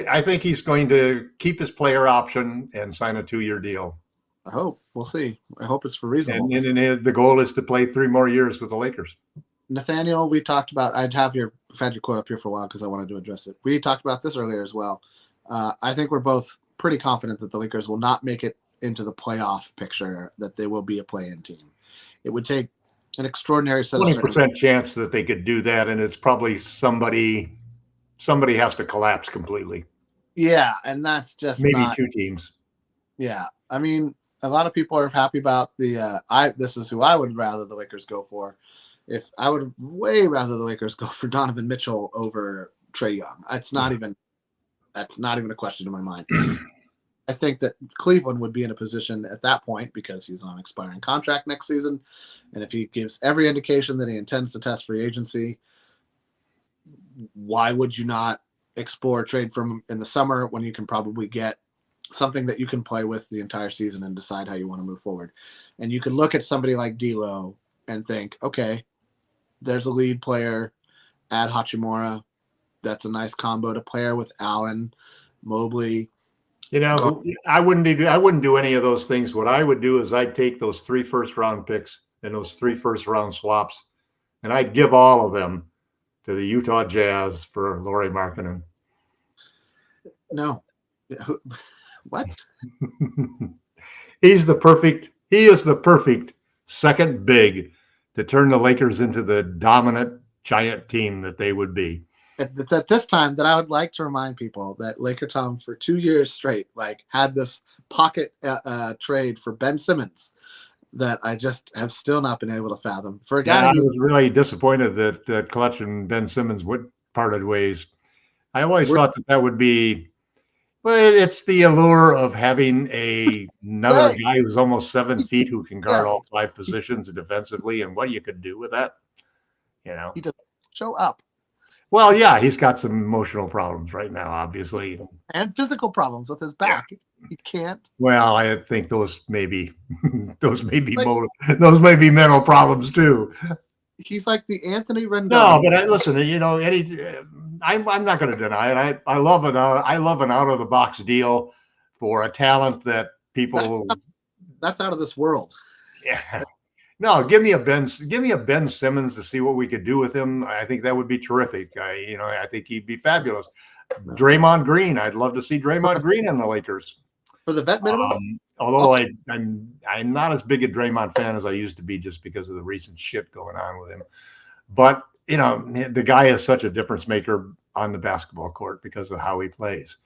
I think he's going to keep his player option and sign a 2-year deal. I hope. We'll see. I hope it's for reasonable. And the goal is to play 3 more years with the Lakers. Nathaniel, we talked about. I've had your quote up here for a while because I wanted to address it. We talked about this earlier as well. I think we're both pretty confident that the Lakers will not make it into the playoff picture, that they will be a play-in team. It would take an extraordinary set 20% chance that they could do that, and it's probably somebody has to collapse completely. Yeah, and that's just maybe 2 teams. Yeah, I mean, a lot of people are happy about the. This is who I would rather the Lakers go for. If I would way rather the Lakers go for Donovan Mitchell over Trae Young. That's not even a question in my mind. I think that Cleveland would be in a position at that point, because he's on an expiring contract next season, and if he gives every indication that he intends to test free agency, why would you not explore a trade from him in the summer when you can probably get something that you can play with the entire season and decide how you want to move forward? And you could look at somebody like D'Lo and think, okay, there's a lead player, add Hachimura. That's a nice combo to pair with Allen, Mobley. I wouldn't do any of those things. What I would do is I'd take those 3 first-round picks and those 3 first-round swaps, and I'd give all of them to the Utah Jazz for Lauri Markkanen. No. What? He is the perfect second big to turn the Lakers into the dominant giant team that they would be. It's at this time that I would like to remind people that Laker Tom for 2 years straight had this pocket trade for Ben Simmons that I just have still not been able to fathom. For a guy, I was really disappointed that Clutch and Ben Simmons parted ways. I always thought that would be. Well, it's the allure of having another guy who's almost 7 feet who can guard all 5 positions defensively, and what you could do with that. He doesn't show up. Well, yeah, he's got some emotional problems right now, obviously, and physical problems with his back. He can't. Well, I think those may be mental problems too. He's like the Anthony Rendon. No, but listen, I'm not going to deny it. I love an out of the box deal for a talent that people. That's out of this world. Yeah. No, give me a Ben Simmons to see what we could do with him. I think that would be terrific. I think he'd be fabulous. Draymond Green, I'd love to see Draymond Green in the Lakers for the vet minimum. Although I'm not as big a Draymond fan as I used to be, just because of the recent shit going on with him. But the guy is such a difference maker on the basketball court because of how he plays.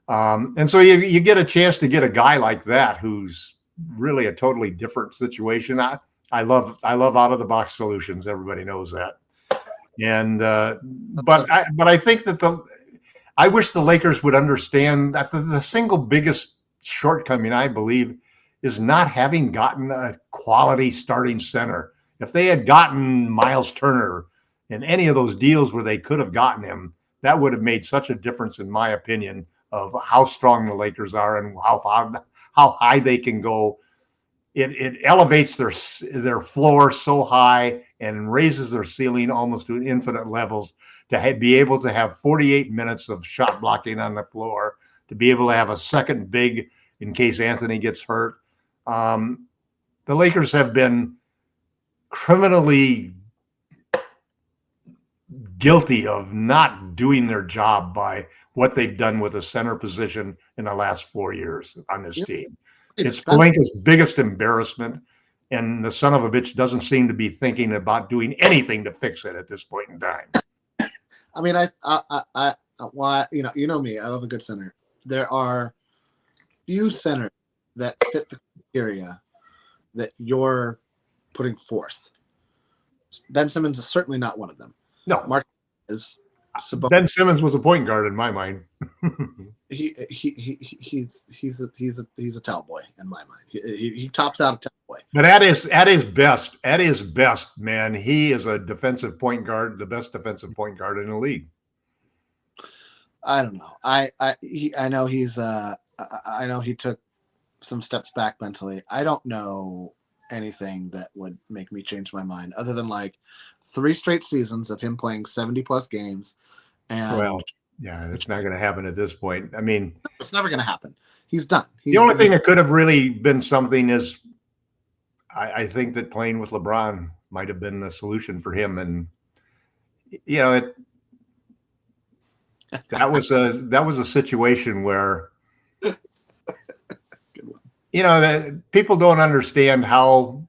And so you get a chance to get a guy like that who's really a totally different situation. I love out of the box solutions. Everybody knows that. And but I think that I wish the Lakers would understand that the single biggest shortcoming, I believe, is not having gotten a quality starting center. If they had gotten Miles Turner in any of those deals where they could have gotten him, that would have made such a difference, in my opinion, of how strong the Lakers are and how high they can go. It elevates their floor so high and raises their ceiling almost to infinite levels to be able to have 48 minutes of shot blocking on the floor, to be able to have a second big in case Anthony gets hurt. The Lakers have been criminally guilty of not doing their job by what they've done with the center position in the last 4 years on this team. It's Pelinka's biggest embarrassment, and the son of a bitch doesn't seem to be thinking about doing anything to fix it at this point in time. I mean, you know me, I love a good center. There are few centers that fit the criteria that you're putting forth. Ben Simmons is certainly not one of them. No, Mark is. Ben Simmons was a point guard in my mind. He's a towel boy in my mind. He tops out a towel boy. But at his best, man, he is a defensive point guard, the best defensive point guard in the league. I don't know. I know I know he took some steps back mentally. I don't know anything that would make me change my mind other than 3 straight seasons of him playing 70 plus games. And it's not going to happen at this point. I mean, it's never going to happen. He's done. The only thing that could have really been something is I think that playing with LeBron might have been the solution for him. And, that was a situation where, that people don't understand how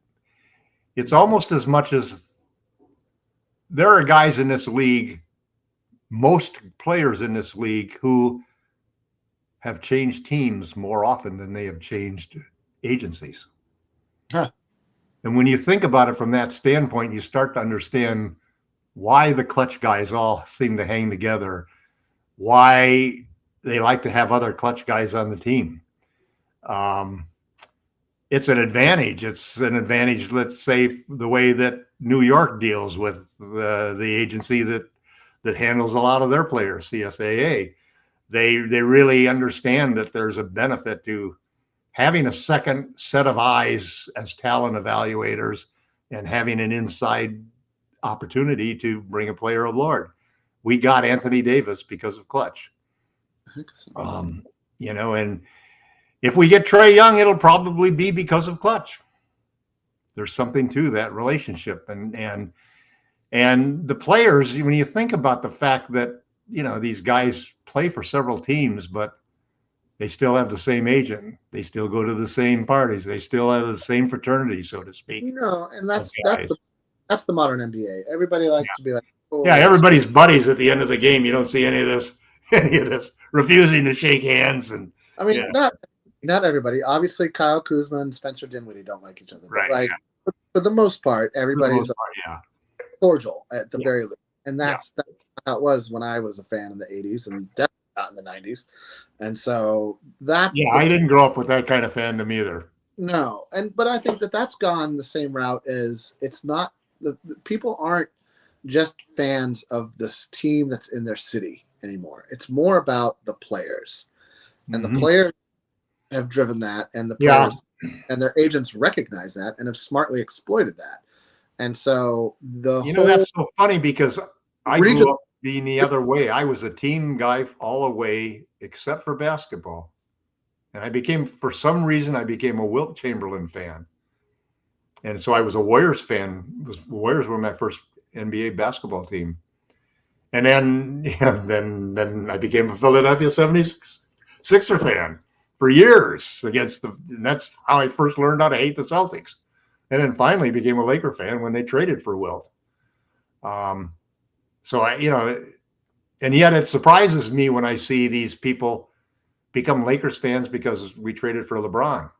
it's almost as much as there are guys in this league, most players in this league, who have changed teams more often than they have changed agencies. Huh. And when you think about it from that standpoint, you start to understand why the clutch guys all seem to hang together, why they like to have other clutch guys on the team. It's an advantage. It's an advantage, let's say, the way that New York deals with the agency that handles a lot of their players, CSAA. They really understand that there's a benefit to having a second set of eyes as talent evaluators and having an inside opportunity to bring a player aboard. We got Anthony Davis because of clutch. And if we get Trae Young, it'll probably be because of clutch. There's something to that relationship. And the players, when you think about the fact that, these guys play for several teams, but They still have the same agent. They still go to the same parties. They still have the same fraternity, so to speak. And that's the modern NBA. Everybody likes to be like, oh, yeah, everybody's buddies at the end of the game. You don't see any of this refusing to shake hands. And I mean, not everybody. Obviously, Kyle Kuzma and Spencer Dinwiddie don't like each other, but right, for the most part, everybody's cordial at the very least. And that's how it was when I was a fan in the 80s and definitely not in the 90s. And so that's I didn't grow up with that kind of fandom either. No, but I think that's gone the same route as it's not the people aren't just fans of this team that's in their city anymore. It's more about the players, and the players have driven that, and the players and their agents recognize that and have smartly exploited that. And so that's so funny because I grew up being the other way. I was a team guy all the way except for basketball. And for some reason, I became a Wilt Chamberlain fan. And so I was a Warriors fan. Warriors were my first NBA basketball team. And then I became a Philadelphia 76er fan for years and that's how I first learned how to hate the Celtics. And then finally became a Laker fan when they traded for Wilt. And yet it surprises me when I see these people become Lakers fans because we traded for LeBron.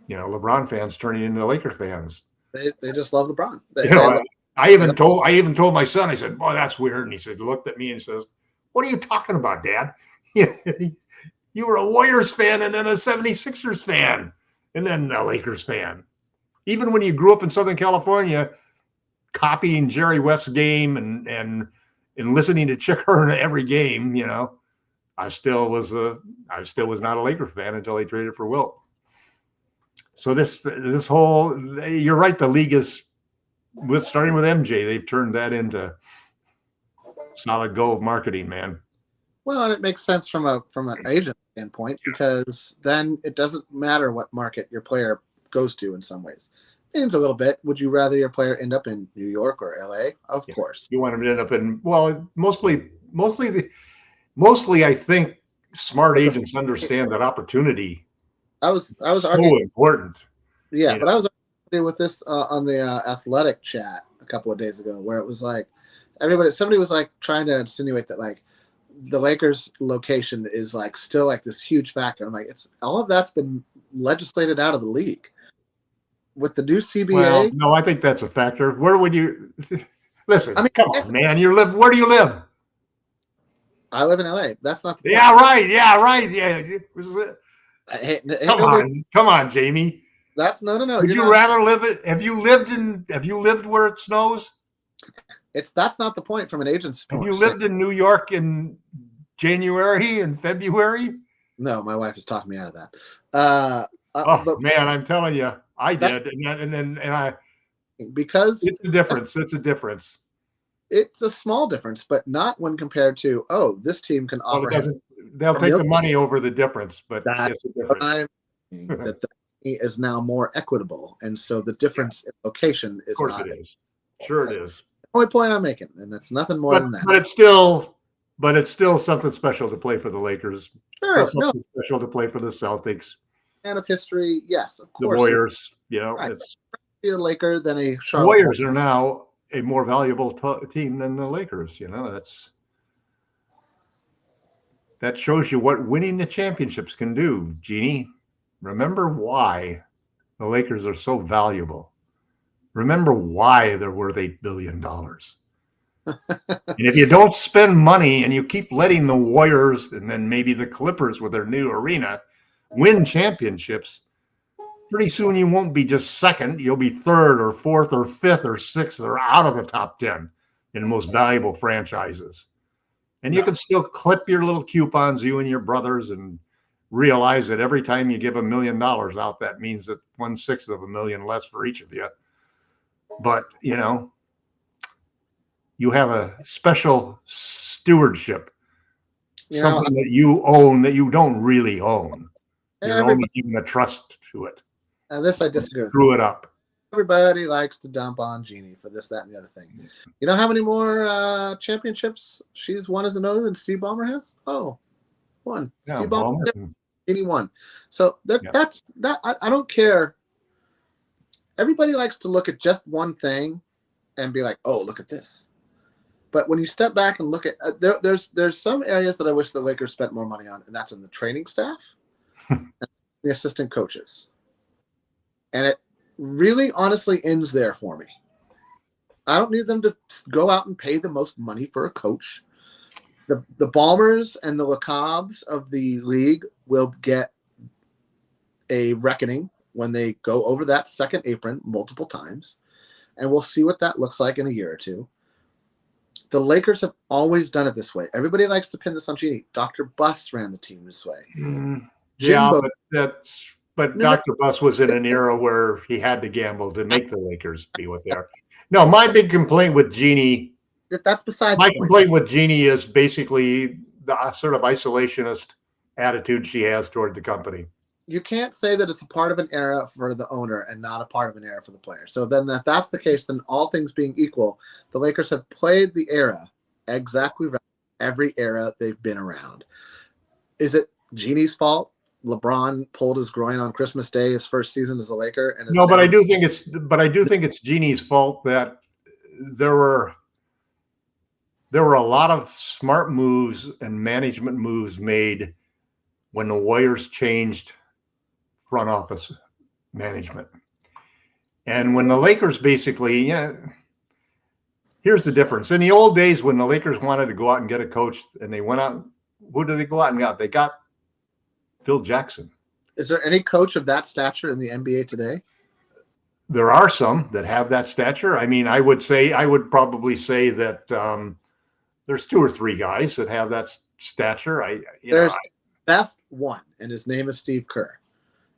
LeBron fans turning into Laker fans. They just love LeBron. I even told my son, I said, boy, that's weird. And he looked at me and says, what are you talking about, Dad? You were a Warriors fan and then a 76ers fan and then a Lakers fan. Even when you grew up in Southern California, copying Jerry West's game and listening to Chick Hearn every game, I still was not a Lakers fan until they traded for Wilt. So this whole, you're right. The league is starting with MJ. They've turned that into solid gold marketing, man. Well, and it makes sense from an agent standpoint because then it doesn't matter what market your player goes to in some ways. It means a little bit. Would you rather your player end up in New York or LA? Of course. You want him to end up in, mostly I think smart agents understand that opportunity. I was so important. Yeah, but I was arguing with this on the Athletic chat a couple of days ago, where it was like somebody was like trying to insinuate that like the Lakers' location is like still like this huge factor. I'm like, it's all of that's been legislated out of the league with the new CBA. Well, no, I think that's a factor. Where would you listen? I mean, come on, man. Where do you live? I live in LA. That's not the point. Yeah, right. Yeah. Come on, Jamie. That's no. Would you rather live it? Have you lived where it snows? That's not the point from an agent's point. Have you lived in New York in January and February? No, my wife has talked me out of that. But man, I'm telling you, I did, because it's a difference. It's a difference. It's a small difference, but not when compared to this team can offer. They'll take the money over the difference, but it's a difference. That the money is now more equitable, and so the difference in location is not. Of course, it is. Sure, it is. The only point I'm making, and it's nothing more than that. But it's still something special to play for the Lakers. Sure, something special to play for the Celtics. And of history, yes, of course. The Warriors, it's a Laker than a Charlotte. Warriors are now a more valuable team than the Lakers. That shows you what winning the championships can do, Jeannie. Remember why the Lakers are so valuable. Remember why they're worth $8 billion. And if you don't spend money and you keep letting the Warriors and then maybe the Clippers with their new arena win championships, pretty soon you won't be just second. You'll be third or fourth or fifth or sixth or out of the top 10 in the most valuable franchises. And you can still clip your little coupons, you and your brothers, and realize that every time you give $1 million out, that means that 1/6 of $1 million less for each of you. But, you have a special stewardship, something that you own that you don't really own. You're only giving a trust to it. And this I disagree with. Screw it up. Everybody likes to dump on Jeannie for this, that, and the other thing. You know how many more championships she's won as an owner than Steve Ballmer has? Oh, Won. Yeah, Steve Ballmer, Ballmer. Genie won. So that's that. I don't care. Everybody likes to look at just one thing and be like, "Oh, look at this." But when you step back and look at there's some areas that I wish the Lakers spent more money on, and that's in the training staff, and the assistant coaches, and it really honestly ends there for me. I don't need them to go out and pay the most money for a coach. The Ballmers and the LeCobbs of the league will get a reckoning when they go over that second apron multiple times, and we'll see what that looks like in a year or two. The Lakers have always done it this way. Everybody likes to pin this on Genie. Dr. Buss ran the team this way. Yeah, but Dr. Buss was in an era where he had to gamble to make the Lakers be what they are. No, my big complaint with Genie. That's beside my the point. complaint with Genie is basically the sort of isolationist attitude she has toward the company. You can't say that it's a part of an era for the owner and not a part of an era for the player. So then if that's the case, then all things being equal, the Lakers have played the era exactly right every era they've been around. Is it Genie's fault? LeBron pulled his groin on Christmas Day, his first season as a Laker. And no, but I do think it's Genie's fault that there were a lot of smart moves and management moves made when the Warriors changed front office management. And when the Lakers basically, here's the difference. In the old days when the Lakers wanted to go out and get a coach and they went out, who did they go out and got? They got Phil Jackson. Is there any coach of that stature in the NBA today? There are some that have that stature. I mean, I would probably say that there's 2 or 3 guys that have that stature. There's best one, and his name is Steve Kerr.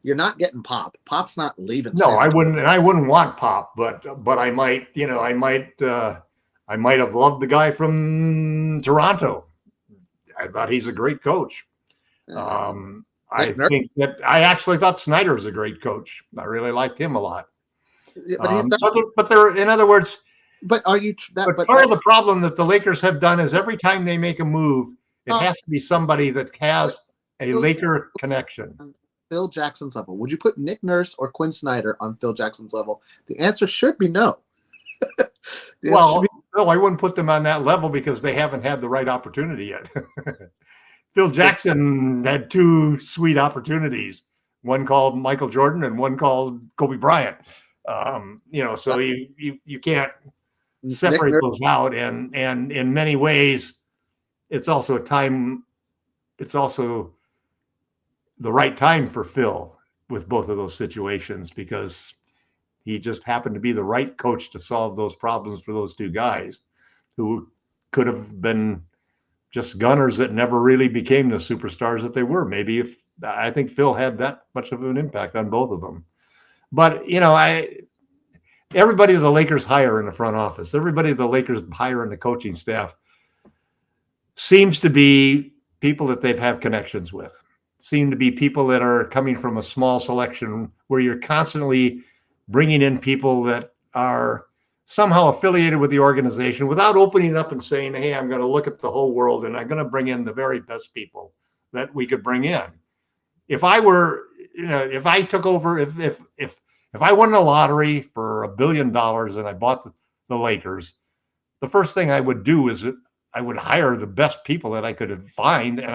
You're not getting Pop. Pop's not leaving. No, I wouldn't, and I wouldn't want Pop, but I might, I might have loved the guy from Toronto. I thought he's a great coach. I actually thought Snyder was a great coach. I really liked him a lot. Yeah, but but they're, in other words. But are you? But part of the problem that the Lakers have done is every time they make a move, it has to be somebody that has a Laker connection. Phil Jackson's level. Would you put Nick Nurse or Quinn Snyder on Phil Jackson's level? The answer should be no. No, I wouldn't put them on that level because they haven't had the right opportunity yet. Phil Jackson had 2 sweet opportunities, one called Michael Jordan and one called Kobe Bryant. So you can't separate those out. And in many ways, it's also the right time for Phil with both of those situations because he just happened to be the right coach to solve those problems for those 2 guys who could have been just gunners that never really became the superstars that they were. I think Phil had that much of an impact on both of them. But, everybody the Lakers hire in the front office, everybody the Lakers hire in the coaching staff seems to be people that they've have connections with, seem to be people that are coming from a small selection where you're constantly bringing in people that are somehow affiliated with the organization without opening up and saying, hey, I'm going to look at the whole world and I'm going to bring in the very best people that we could bring in. If I were, if I took over, if I won the lottery for $1 billion and I bought the Lakers, the first thing I would do is I would hire the best people that I could find. And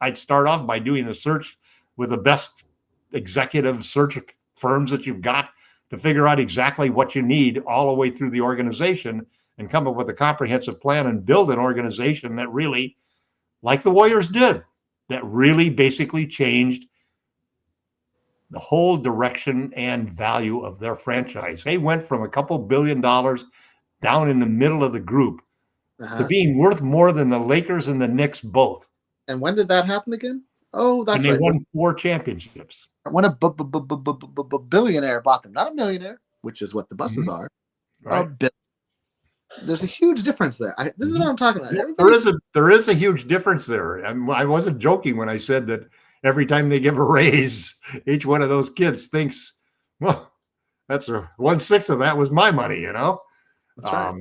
I'd start off by doing a search with the best executive search firms that you've got to figure out exactly what you need all the way through the organization and come up with a comprehensive plan and build an organization that really, like the Warriors did, that really basically changed the whole direction and value of their franchise. They went from a couple $1 billion down in the middle of the group to being worth more than the Lakers and the Knicks both. And when did that happen again? Oh, that's right. And they won 4 championships. When a billionaire bought them, not a millionaire, which is what the Busses are. Right. There's a huge difference there. This is what I'm talking about. There is a huge difference there. I wasn't joking when I said that every time they give a raise, each one of those kids thinks, well, that's 1/6 of that was my money, That's right.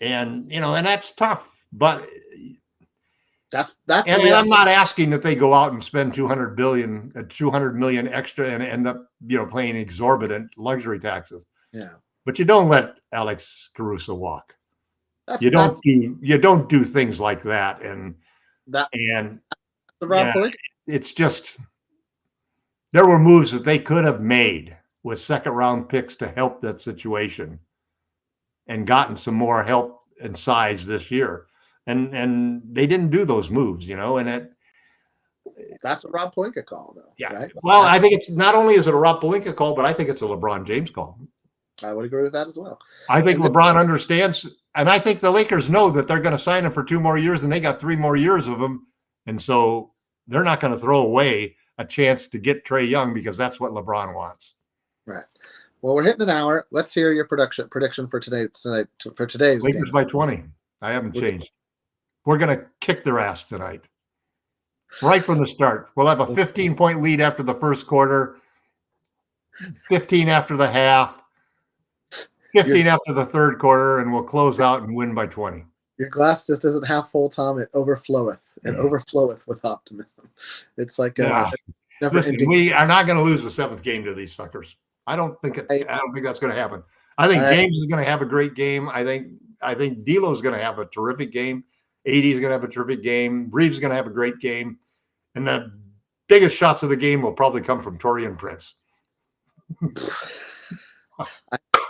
And that's tough. But That's and I'm not asking that they go out and spend 200 million extra and end up, paying exorbitant luxury taxes. Yeah. But you don't let Alex Caruso walk. You don't do things like that. And the yeah, it's just, there were moves that they could have made with second round picks to help that situation and gotten some more help and size this year. And they didn't do those moves, and that's a Rob Pelinka call, though. Yeah. Right? Well, I think it's not only is it a Rob Pelinka call, but I think it's a LeBron James call. I would agree with that as well. I think LeBron understands, and I think the Lakers know that they're going to sign him for 2 more years, and they got 3 more years of him, and so they're not going to throw away a chance to get Trae Young because that's what LeBron wants. Right. Well, we're hitting an hour. Let's hear your prediction for today's Lakers games. By 20. I haven't changed. We're going to kick their ass tonight. Right from the start. We'll have a 15-point lead after the first quarter, 15 after the half, 15 after the third quarter, and we'll close out and win by 20. Your glass just isn't half full, Tom. It overfloweth. It overfloweth with optimism. It's like listen, we are not going to lose the 7th game to these suckers. I don't think that's going to happen. I think James is going to have a great game. I think D'Lo is going to have a terrific game. AD is going to have a terrific game. Reeves is going to have a great game. And the biggest shots of the game will probably come from Taurean Prince. We're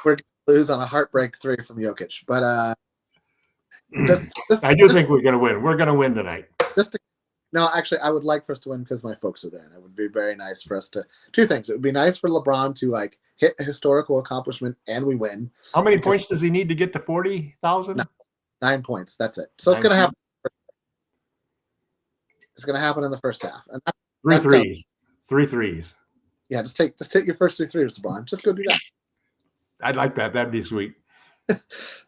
going to lose on a heartbreak 3 from Jokic. But I do think we're going to win. We're going to win tonight. No, actually, I would like for us to win because my folks are there. And it would be very nice for us to – 2 things. It would be nice for LeBron to, hit a historical accomplishment and we win. How many points does he need to get to 40,000? 9 points. That's it. So it's going to happen. It's going to happen in the first half. And 3 threes. 3 threes. Yeah, just take your first 3 threes, LeBron. Just go do that. I'd like that. That'd be sweet.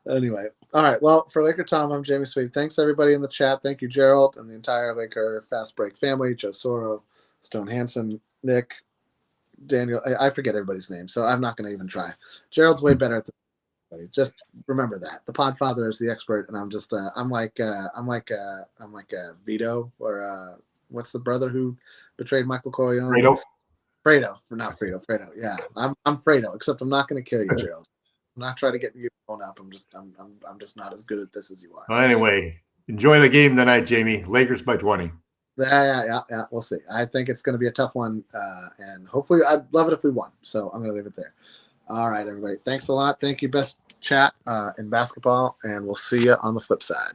Anyway. All right. Well, for Laker Tom, I'm Jamie Sweet. Thanks, everybody in the chat. Thank you, Gerald, and the entire Laker Fast Break family, Joe Soro, Stone Hansen, Nick, Daniel. I forget everybody's name, so I'm not going to even try. Gerald's way better at this. Just remember that the Podfather is the expert, and I'm just I'm like Vito or what's the brother who betrayed Michael Corleone? Fredo, not Fredo. Yeah, I'm Fredo, except I'm not going to kill you, Gerald. I'm not trying to get you blown up. I'm just not as good at this as you are. Well, anyway, enjoy the game tonight, Jamie. Lakers by 20. Yeah. We'll see. I think it's going to be a tough one, and hopefully, I'd love it if we won. So I'm going to leave it there. All right, everybody. Thanks a lot. Thank you. Best chat in basketball, and we'll see you on the flip side.